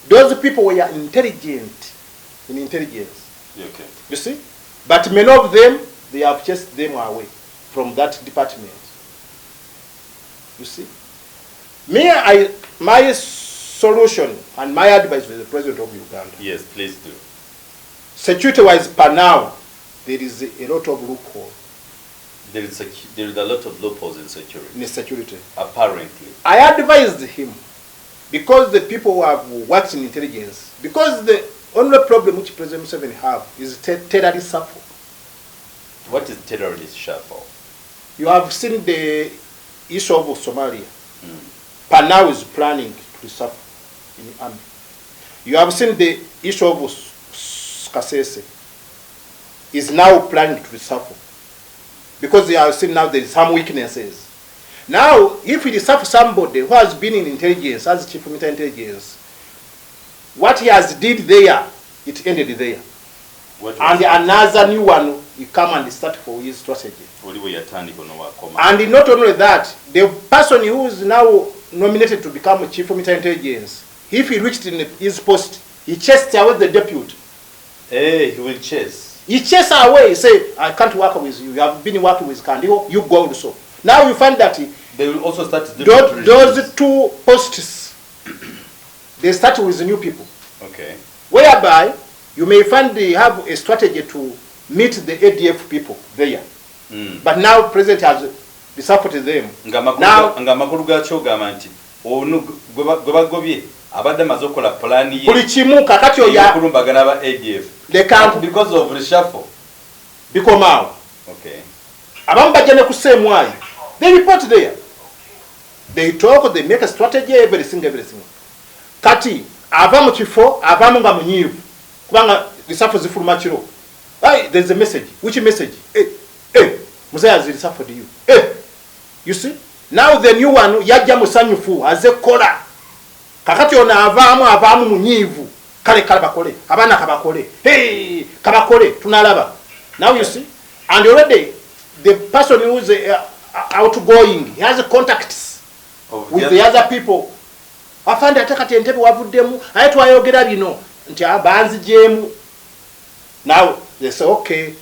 those people were intelligent in intelligence. Okay. You see? But many of them, they have chased them away from that department. You see? My solution and my advice to the president of Uganda. Yes, please do. Security-wise, per now, there is a lot of loophole. There is a lot of loopholes in security. In security. Apparently. I advised him, because the people who have worked in intelligence, because the only problem which President Museveni have is terrorist shuffle. What is terrorist shuffle? You have seen the issue of Somalia. Per now is planning to suffer in the army. You have seen the issue of Kasese is now planning to suffer. Because they have seen now there is some weaknesses. Now, if it is somebody who has been in intelligence, as chief of military intelligence, what he has did there, it ended there. And another new one, he come and start for his strategy. And not only that, the person who is now nominated to become a chief of military intelligence, if he reached in his post, he chased away the deputy. Hey, he will chase. He chased away, he say, I can't work with you. You have been working with Kandiho, you go also. Now you find that they will also start those 2 posts, they start with new people. Okay. Whereby you may find they have a strategy to meet the ADF people there. But now President has supported them. Now, because of reshuffle. Okay. They report there. They talk, they make a strategy, everything. Kati, avamu chifo, avamu nga munyivu. Kubanga risafo zifuruma chiro. There's a message. Which message? Musaya zirisafo to you. You see? Now the new one, yaja musanyufu, aze kola. Kakati ona avamu munyivu. Kale bakole. Abana kabakole. Hey, kabakole, tunalaba. Now you see? And already, the person who is outgoing, he has contacts with the other people. Afande atakati entebe wavuddemu, ayetu ayogera bino nti abanzi jemu. Now they say okay.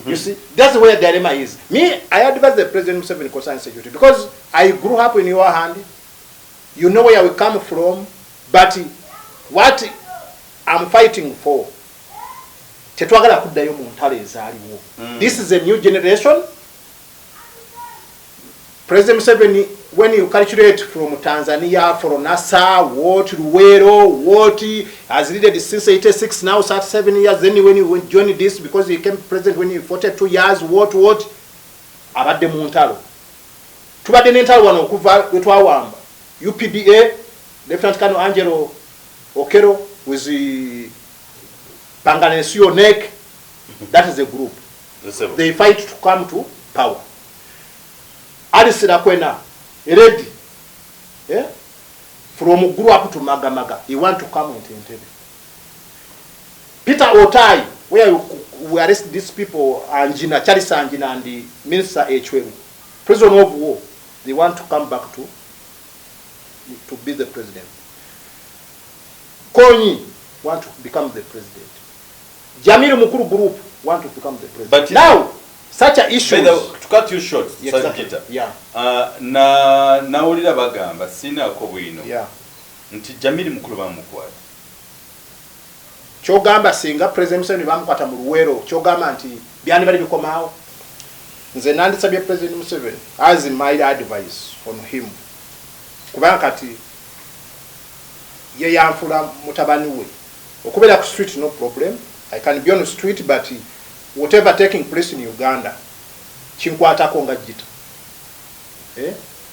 You see, that's where the dilemma is. Me, I advise the President Museveni concerning security because I grew up in your hand. You know where we come from, but what I'm fighting for. Tetwagala kuddayo mu ntale ezaaliwo. This is a new generation. President Museveni, when you calculate from Tanzania, from NASA, what Luwero, what has leaded since 86, now 37 years, then when you joined this, because he became president when he 42 years, what, abadde mu ntalo. Tubadde n'entalo wano okuva wetwawamba. UPDA, Lieutenant Colonel Angelo Okero, with the Panganesio neck, that is the group. They fight to come to power. Alice Nakwena, ready. Yeah? From grew up to Magamaga, he want to come into Entebbe. Peter Otai, where we arrest these people, Anjina, Charles Anjina, and the Minister H.W. Prisoner of war, they want to come back to be the president. Konyi want to become the president. Jamil Mukuru group want to become the president. But now, such a issue to cut you short. Exactly. Yeah. Na ulira bagamba sina ko bwino. Yeah. Nti Jamili mukulu bamukwata. Kyogamba singa President Museveni bamukwata mu Luwero kyogamba nti byani bali bikomaawo. Nze nandisabye President Museveni as my advice on him. Kubanga kati ye yanfula mutabani we. Okubera ku street no problem. I can be on the street, but whatever taking place in Uganda, chinkwatako nga GITTA.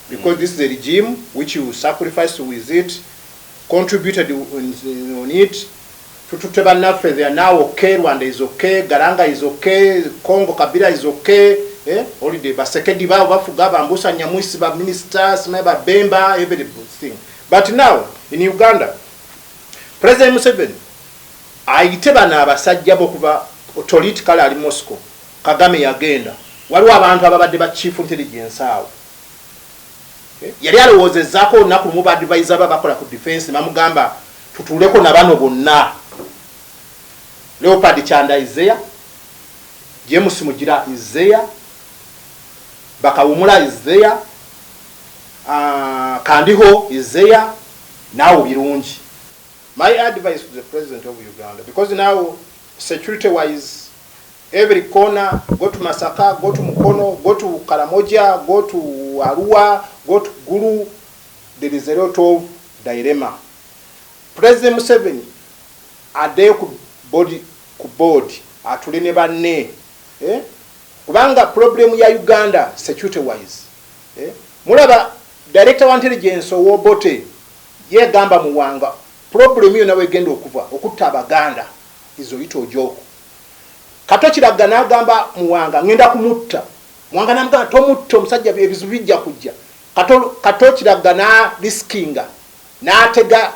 Because this is a regime which you sacrificed with it, contributed on it. Tututeba nafe, they are now okay, Rwanda is okay, Garanga is okay, Congo Kabila is okay. Holiday, Basekedi bafuga bambusa Nyamwisi ba ministers, ba Bemba, everything. But now in Uganda, President Museveni ayiteba n'abasajja bokuba political ali Moscow. Kagame yagenda. Waliwo abantu ababadde ba chief intelligence awo. Yali alowoozezaako olunaku lumu ba advisor bakola ku defense bamugamba tutuleko na bano bonna. Leopard Chanda is there. James Mugira is there. Bakawumula is there. Kandiho is there. Now birungi. My advice to the president of Uganda, because now security-wise, every corner, go to Masaka, go to Mukono, go to Karamoja, go to Arua, go to Guru, there is a lot of dilemma. President Museveni, ade ku board, atulene banne, kubanga problem ya Uganda security-wise. Mulaba director wa intelligence Owobote, ye gamba muwanga. Problem yo nawe genda okuva okutta Abaganda izo ito joko. Kato kiragana agamba muwanga ngenda kumutta. Muwanga namugamba tomutta omusajja ebizu bijja kujja. Kato kiragana riskinga n'atega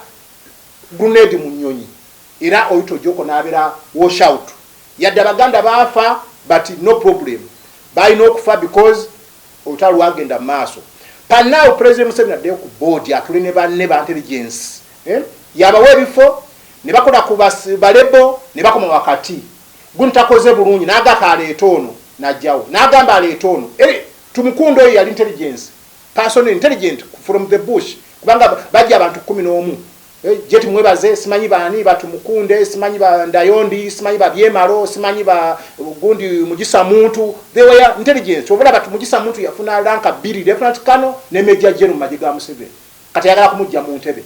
grenade mu nnyonyi. Era oyito joko n'abera wash out. Yadde Abaganda bafa but no problem. By no kufa because olutalo lwagenda maaso. But now President Museveni adde ku board atulene banne ba intelligence. Yabawe bifo ne bakola ku balebo ne bakoma wakati guntakoze bulungi naga kale etono najjawo nagamba ale etono tumukundo yali intelligence person intelligent from the bush kubanga bajja abantu 11 jeti mwebaze simanyi bani batumukunde simanyi ba ndayondi simanyi ba byemaro simanyi ba gundi mujisa muntu they were intelligence obula batumujisa muntu yafuna ranka 2 lieutenant kano ne major general majiga Museveni kati yagala kumujja mu ntebe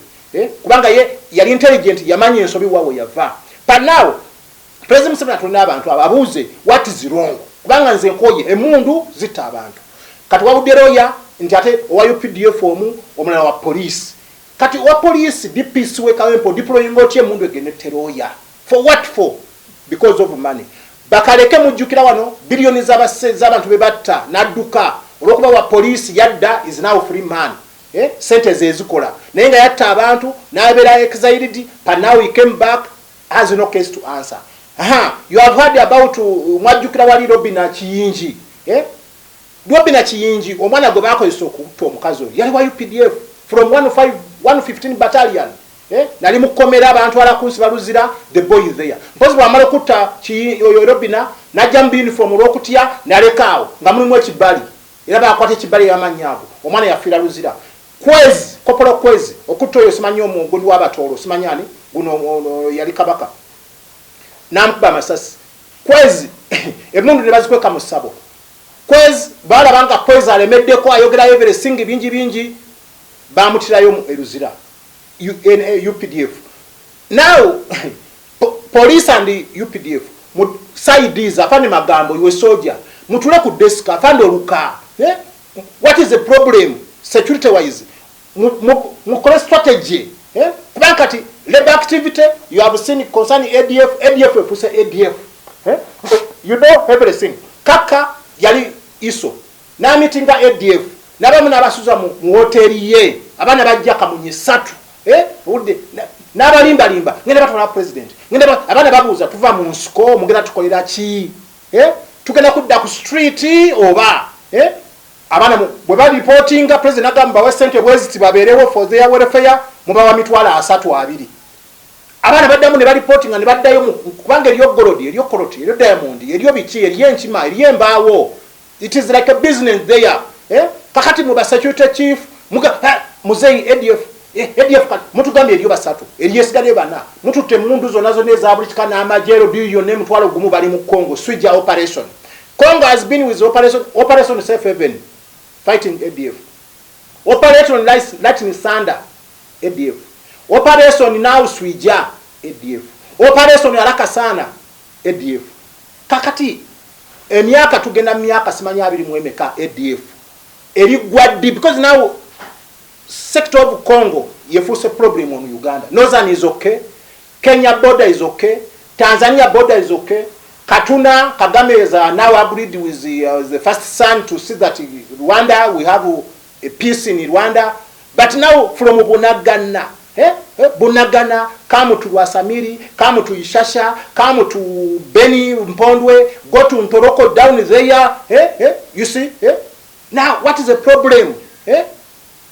kubanga ye yali intelligent yamanye ensobi wawo yava. But now President Museveni atulina abantu ababuuze what is wrong kubanga nze nkoye emundu zita abantu kati wabudderoya nti ate owa UPDF omulala wa police kati wa police DPC we kawempo deploying otye emundu egene teroya for what for? Because of money. Bakaleke mujjukira wano billions z'abantu bebatta nadduka olwokuba wa police yadda is now free man. Sentence ezikola naye nga yatta abantu n'abeera exiled but now he came back has no case to answer. You have heard about mwajjukira wali Robina Kiyingi. Robina Kiyingi omwana gwe bakozesa okutta omukazi oyo yali wa UPDF from 115 battalion. Nali mukomera abantu alakunsi baluzira the boy is there. Mpozi bwamala okutta oyo Robina najja mu uniform olw'okutya nalekaawo nga mulimu ekibali era bakwata ekibali y'amanyaago omwana yafiira luzira. Kwezi kopolo kwezi okutto oyo simanyi omugundi w'abatolo simanyani guno yali kabaka namukuba amasasi kwezi emundu ne bazikweka mu ssabo kwezi balabanga kwezi alemeddeko ayogera everything bingi bamutirayo mu eruzira UPDF. Now police and UPDF sides afande magambo iwe soldier mutule ku desk afande oluka. What is the problem security wise? Mukole strategy. Kubanga kati labor activity you have seen concerning ADF puse ADF. You know everything. Kaka yali iso na meetinga ADF nabamu nabasuza mu hotel ye abana bajja kamunye 3 udde nabalimba ngene batona president ngene abana babuza tuva mu nsiko mugenda tukolera ki tugenda kudda ku street oba abana bwe bali reportinga president agamba we sente bweziti baberewo for their welfare mubawa mitwala 32 abana baddamu ne reporting ne baddayo kubanga eriyo golodi eriyo koroti eriyo diamond eriyo biki eriyo enchima eriyo embaawo. It is like a business there. Kakati mu security chief muzeyi ADF mutugambye eriyo basatu eriyesigale bana mututte mundu zonazo neza abulikika n'amajero diyo ne mutwalo gumu bali mu Congo Swija operation. Congo has been with operation Safe Haven fighting ADF. Operation Lightning Thunder ADF. Operation now Swija ADF. Operation Haraka Sana ADF. Kakati emyaka tugenda myaka simanya 2 mu emeka ADF. Erigwaddi because now sector of Congo yefuse problem on Uganda. Northern is okay. Kenya border is okay. Tanzania border is okay. Katuna Kagame is now agreed with the first son to see that Rwanda we have a peace in Rwanda. But now from Bunagana, Bunagana, come to Wasamiri, come to Ishasha, come to Beni Mpondwe, go to Ntoroko down there. You see? Now what is the problem?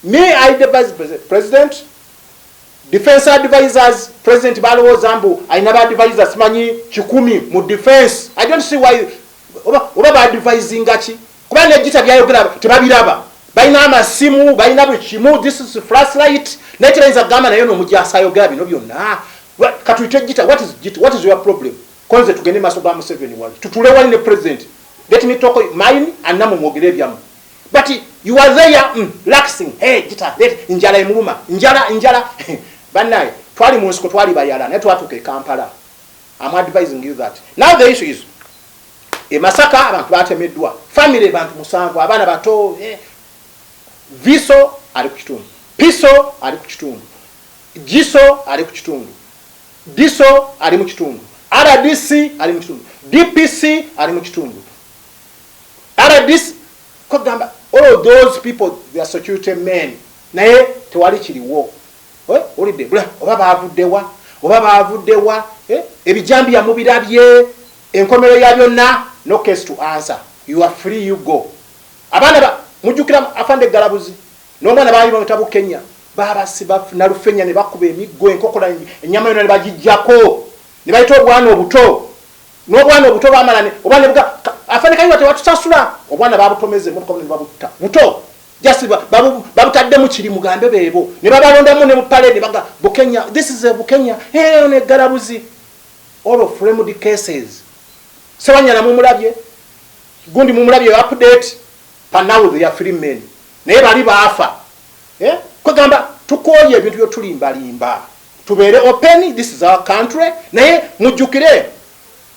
May I advise President? Defense advisors, President Balowo Zambo, I never advise us money, Chikumi, mu defense. I don't see why oba advising gachi. Kubanga GITTA byayogera tebabiraba. Bayina amasimu, bayina buchimu, this is flashlight. Nature is a gama nayo no mujasa yogera bino byonna. Katuite GITTA, what is GITTA? What is your problem? Konze tugende masoba mu 7 wali. Tutule wali ne president. Let me talk mine and namu mwogere byamu. But you are there relaxing. Hey GITTA, let njala emuluma. Njala. Banai, twali MUNSIKO twali bayala ne twatuke Kampala. I'm advising you that. Now the issue is Masaka abantu batemeddwa. Family bantu musanvu abana bato Viso ali ku kitundu. Piso ali ku kitundu. Giso ali ku kitundu. Diso ali mu kitundu. RDC ali mu kitundu. DPC ali mu kitundu. RDC kogamba all of those people they are security men. Naye tewali kiriwo. Olide bula oba bavuddewa ebijambi ya mubirabye enkomero ya byonna no case to answer. You are free, you go. Abana ba mujukira afande galabuzi n'omwana bali bamutabu Kenya baba sibafuna rufenya ne bakuba emiggo enkokola enyama yona ne bagijjako ne bayita obwana obuto n'obwana obuto bamalane obwana buga afande kayiwa tewatusasula obwana babutomeze motoka ne babutta buto just babutadde mu kiri mugambe bebo ne babalondamu ne mupale ne baga Bukenya. This is a Bukenya ne galabuzi all of framed cases. Sewanya na mumulabye gundi mumulabye update pa now they are free men naye bali baafa kugamba tukoye ebintu byo tulimba tubere open. This is our country. Naye mujukire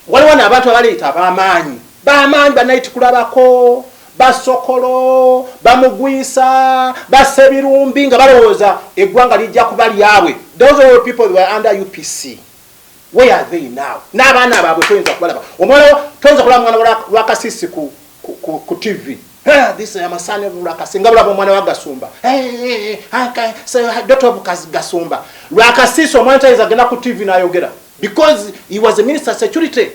waliwo n'abantu abaleeta ab'amaanyi banaiti kulabako basokolo bamugwisa basebirumbi nga balowooza eggwanga lijja kuba lyabwe. Those are the people who were under UPC. Where are they now? N'abaana abaabwe toyinza kubalaba. Omwana toyinza kulaba mwana wa Kasisi ku TV. This is amasane Lwakasi nga bulaba omwana wa Gasumba. Daughter of Gasumba. Lwakasi omwana tayiza agenda ku TV n'ayogera because he was a minister of security.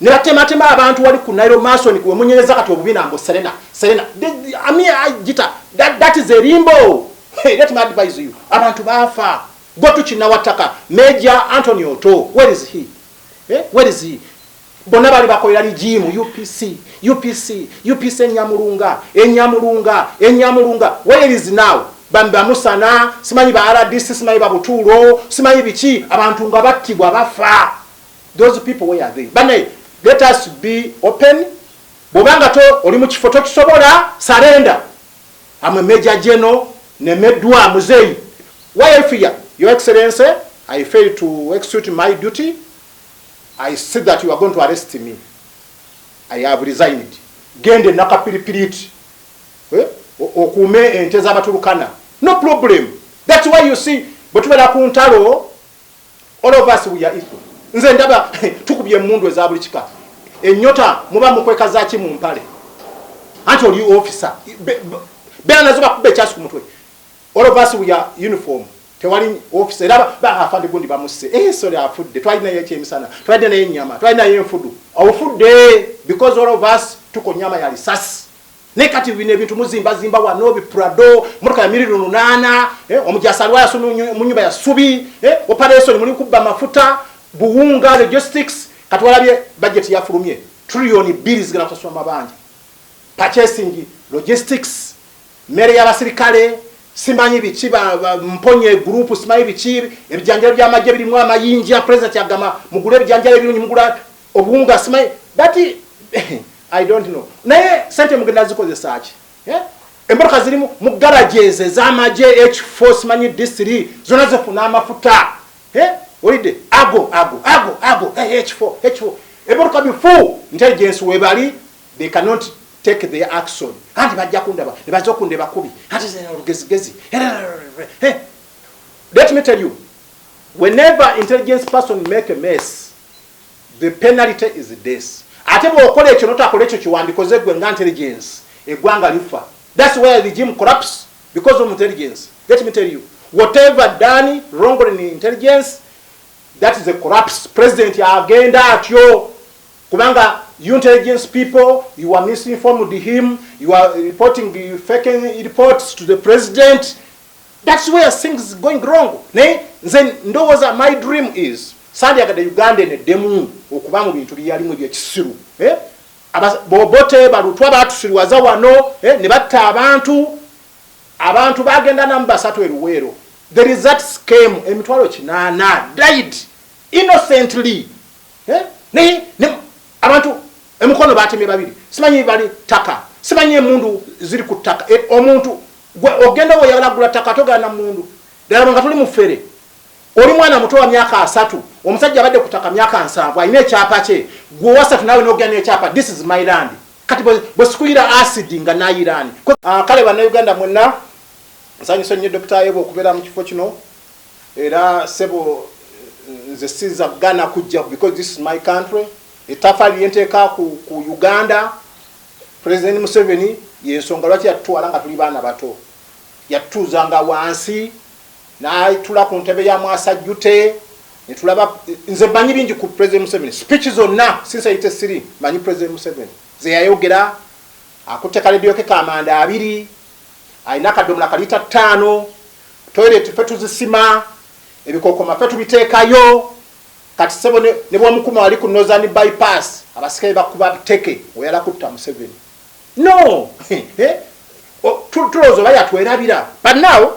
Ne batematema abantu wali ku Nairo Mason kuwe munyereza kati obubina ngo Serena. I mean GITTA, that is a limbo. Let me advise you. Abantu bafa. Go to Chinawataka. Major Anthony Otto. Where is he? Where is he? Bonabali bakoyira lijimu UPC Enyamurunga. Where is now? Bamba Musana, simanyi ba RDC, simanyi ba Buturo, simanyi bichi abantu nga battibwa bafa. Those people, where are they? Bane, let us be open. Bobanga to oli mu kifoto kisobola surrender. I'm a major general Nemedwa Muzeyi. Why I fear? Your Excellency, I failed to execute my duty. I said that you are going to arrest me. I have resigned. Gende nakapiripiriti. Okume ente z'abatulukana. No problem. That's why you see, butubera ku ntalo, all of us we are equal. Nze ndaba tukubye mundu ezabuli kika. Enyota muba mukweka zaki mu mpale. Anti oli officer. Bena zoba kubbe chasu ku mutwe. All of us we are uniform. Tewali officer ba afande gundi bamuse sorry afudde twalina yeche emisana twalina naye nyama twalina naye enfudu awufudde because all of us tuko nyama ya risasi ne kati bine bintu muzimba zimba wano bi Prado motoka ya milioni 8 omujasa alwaya mu nyumba ya Subi operation muri kubba mafuta buwunga logistics kati walabye budget ya fulumye trillion bills gana kusoma mabanja purchasing logistics mere ya basirikale simanyi bichiba mponye group simanyi bichibi ebijanjalo bya majje biri mu amayinji ya president yagama mugule ebijanjalo biri mugula obuwunga simanyi that I don't know. Naye sente mugenda zikoze search. Emboroka ziri mu garages z'amaje H4 simanyi D3 zona zifuna amafuta. Olide ago H4. Emboroka before intelligence webali they cannot take their action. Anti bajja kundaba ne bazokundeba kubi. Ati rugezigezi. Let me tell you, whenever intelligence person make a mess, the penalty is this. Atebo okole ekyo notakole ekyo kiwandikoze gwe nga intelligence egwanga lifa. That's where the regime collapse because of intelligence. Let me tell you, whatever done wrong in intelligence, that is a collapse. President ya agenda atyo kubanga you intelligence people, you are misinformed him, you are reporting faking reports to the president. That's where things going wrong. Then ndowoza my dream is Sandi agada Uganda ne demu okuba mu bintu byalimu bye kisiru bobote balutwa batusirwaza wano ne batta abantu bagenda namba 3 eruwero. There is that scam emitwalo 8 died innocently ne abantu emukono batemye babiri simanyi bali taka simanyi emundu ziri kutaka omuntu ogenda wo yalagula taka togana mundu dala nga tuli mufere oli mwana muto wa myaka 3 omusajja abadde kutaka myaka 7 ayine ekyapa kye gwe wasatu nawe n'ogenda ekyapa this is my land kati bwe sikuira acid nga nayirani kale bana Uganda mwenna nsanyusa nnyo Dr. Yebo okubeera mu kifo kino era sebo nze siza Ghana kujja because this is my country etafali yenteeka ku Uganda President Museveni yensonga lwaki yatutwala nga tuli baana bato yatuzanga wansi na tula ku ntebe ya mwasajjute netulaba nze manyi bingi ku President Museveni speeches zonna since 83 manyi President Museveni ze yayogera akuteka radio ke kamanda 2 aina kadomola kalita 5 toilet fetu zisima ebikoko mafetu bitekayo kati sebo ne bwa mukuma wali ku Northern bypass abasikaye bakuba teke oyala kutta Museveni no tulozo baya twerabira but now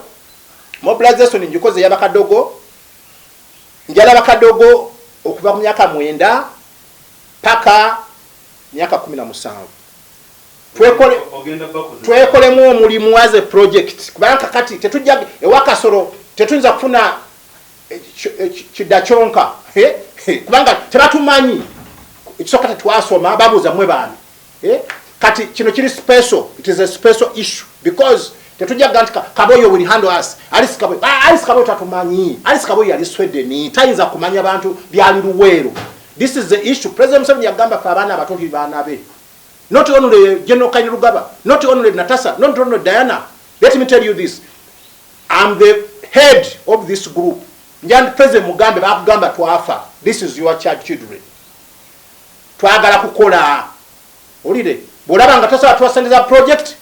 mobilization njikoze yabakadogo njala bakadogo okuva mu myaka 9 paka myaka 17 twekole mu omulimu as a project kubanga kati tetujja ewakasoro tetuyinza kufuna kidachonka kubanga tebatumanyi ekisokata twasoma babuza mwe bani kati kino kiri special. It is a special issue because tetujja gantika Kaboyo will handle us. Alice Kaboyo tatumanyi. Alice Kaboyo yali Sweden tayinza kumanya abantu byali luwero. This is the issue. President Museveni yagamba fa abana abato bana be. Not only General Kanyirugaba, not only Natasha, not only Diana. Let me tell you this. I'm the head of this group. Njandi President Mugambe bakugamba twafa. This is your child children. Twagala kukola. Olide. Bolaba nga tosa twasendeza project.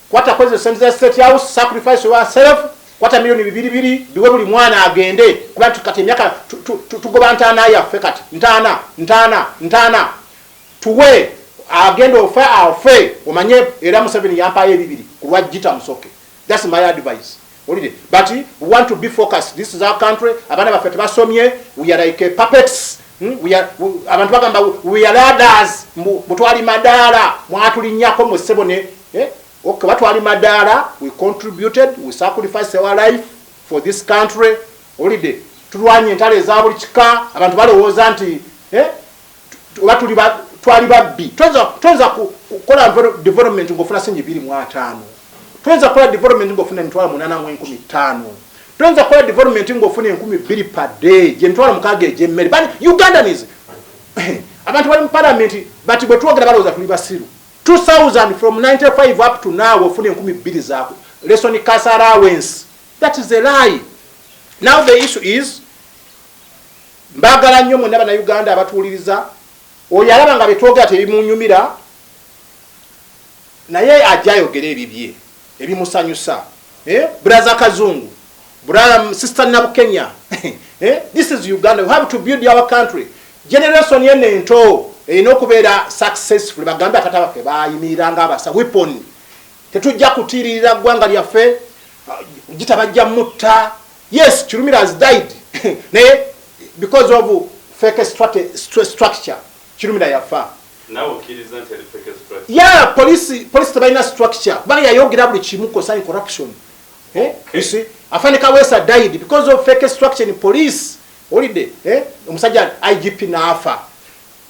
Kwata kweze sendeza state house sacrifice yourself. Kwata milioni 2 biwe buli mwana agende. Kuba tukate myaka tugoba ntana ya fekati. Ntana. Tuwe agenda ofe omanye era Museveni yampaye 2 kulwa GITTA musoke. That's my advice. Olide. But we want to be focused. This is our country. Abana bafete basomye. We are like puppets. Abantu bagamba we are ladders. Mutwali madala. Mwatulinyako mu sebone. Okay, batwali madala. We contributed. We sacrificed our life for this country. Olide. Tulwanye entale za buli kika. Abantu balowooza nti twali babbi. Tonza kukola development ngofuna sinji 2.5. Tonza kola development ngofuna mitwala 8.15. Tonza kola development ngofuna 10,000 per day. Je mitwala mukage je mmeri. Bani Ugandans abantu bali mu parliament but bwe twogera balowooza tuli basiru. 2000 from 95 up to now ofuna 10,000 zaako. Lesson Casa allowance. That is a lie. Now the issue is mbagala nnyo mwenna bana Uganda abatuuliriza oyalaba nga betwogera tebimunyumira naye ajja ayogera ebibye ebimusanyusa brother Kazungu, brother sister Nabukenya. This is Uganda. We have to build our country. Generation yene ento enokubeera successful bagamba kataba ke bayimiranga abasa weapon tetujja kutiririra gwanga lyaffe gitabajja mutta. Yes, Chirumira has died because of fake structure. Chirumira yafa. Now okiriza nti fake structure. Yeah, police tabaina structure. Bali yayogera buli kimu concerning corruption. You see, Afanika Wesa died because of fake structure in police. Holiday, Umusajja IGP nafa.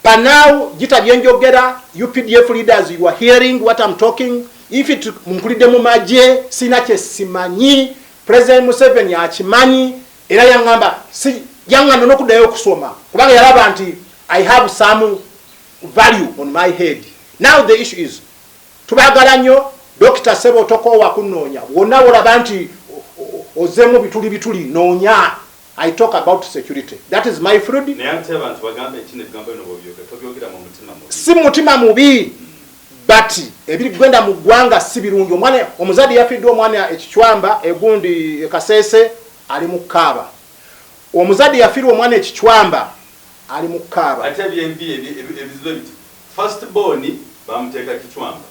But now, Gita Byenjogera, UPDF leaders, you are hearing what I'm talking. If it mkulidemu maje, sinache simanyi, President Museveni achimanyi, era yangamba, si yanga nokudayo kusoma. Kubanga yalaba anti, I have some value on my head. Now the issue is, tubagalanyo, Dr. Sebo toko wakunonya. Wona olaba nti ozemu bituli nonya. I talk about security. That is my fruit. Si mutima mubi, but ebiri gwenda mu ggwanga si birungi. Omwana omuzadi yafiddwa omwana ekichwamba egundi Kasese ali mu Kaaba. Omuzadi yafiddwa omwana ekichwamba ali mu Kaaba. Ate byembi ebizibu biti. First born bamuteka kichwamba.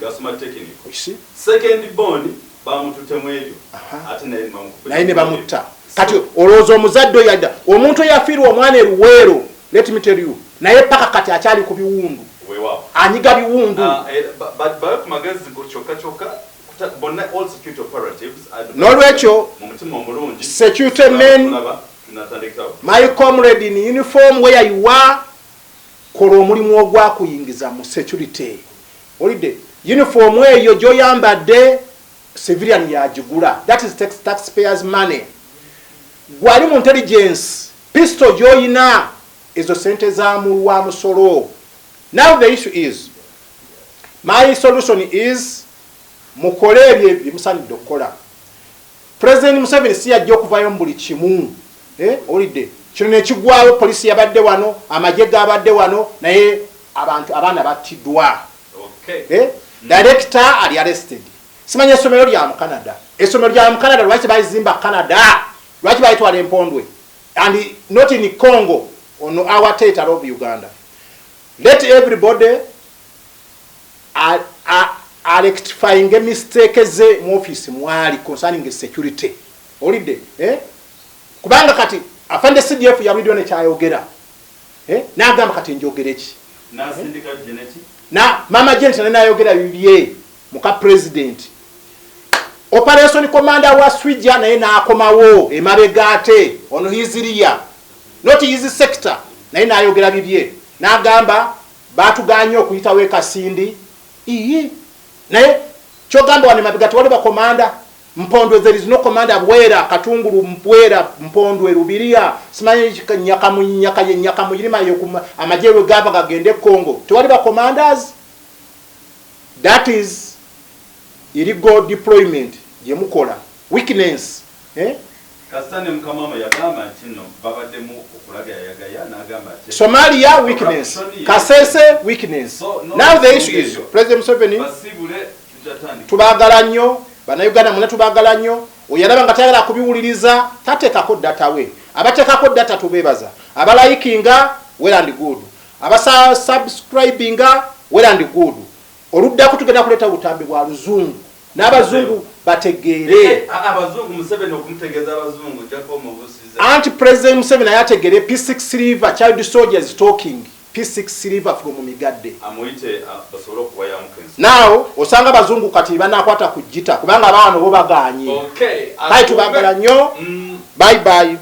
Gasoma technical. Second born bamututemu ebyo. Ate naye bamutta. Kati olozo omuzadde yadda omuntu yafiirwa omwana eruweero, let me tell you, naye paka kati akyali ku biwundu anyiga biwundu. N'olwekyo security men, my comrade in uniform where you are, kola omulimu ogwakuyingiza mu security. Olidde uniform eyo gy'oyambadde civilian yagigula, that is taxpayers money. Gwali mu intelligence, pistol joyina ezo sente za mulwa musolo. Now the issue is, my solution is, mukole ebyo bimusanidde okukola. President Museveni si yajja okuvayo mu buli kimu. Olidde kino nekigwayo, polisi yabadde wano, amagye gabadde wano, naye abaana battiddwa. Director ali arrested. Simanya essomero lya mu Canada. Essomero lya mu Canada lwaki bayizimba Canada? Lwaki bayitwala Empondwe? And not in Congo, on our territory of Uganda. Let everybody rectifying mistakes mu office mwali concerning security. Olidde, kubanga kati afande CDF yabidwa ne kyayogera. N'agamba kati njogere ki? Na syndicate geneti. Na mama Janet n'ayogera bibye muka president. Operation commander wa Swija naye n'akomawo emabegate ono hiziriya, not his sector, naye n'ayogera bibye n'agamba batuganye okuyitawo ekasindi naye kyogamba wano emabegate waliwo bakomanda Mpondwe, there is no commander Bwera, Katunguru Mbwera, Mpondwe, Rubiria, simanyi Nyakamuyirima amajewe gava gagende Congo. Tewaliba commanders. That is illegal deployment. Yemukola. Weakness. Kasane mkamama yagamba ntino babademu okulaga yagaya n'agamba ati Somalia weakness. Kasese weakness. Now the issue is President Museveni tubagala nnyo, Bannayuganda muna tubagala nnyo, oyalaba nga tayagala kubiwuliriza, tateekako data we. Abateekako data tubeebaza. Abalayikinga well and good. Abasubscribinga well and good. Oluddako tugenda kuleeta butambi bwa luzungu. N'abazungu bategeere. Abazungu Museveni okumutegeeza abazungu jako omubusiza. Anti-President Museveni ayategeere P6 Silver child soldiers talking. P6 Silver from Migadde. Amuite basolo kuwa ya mkenzi. Now, osanga abazungu kati banakwata ku GITTA kubanga abaana bo baganye. Okay. Hai tubagala nnyo. Bye bye.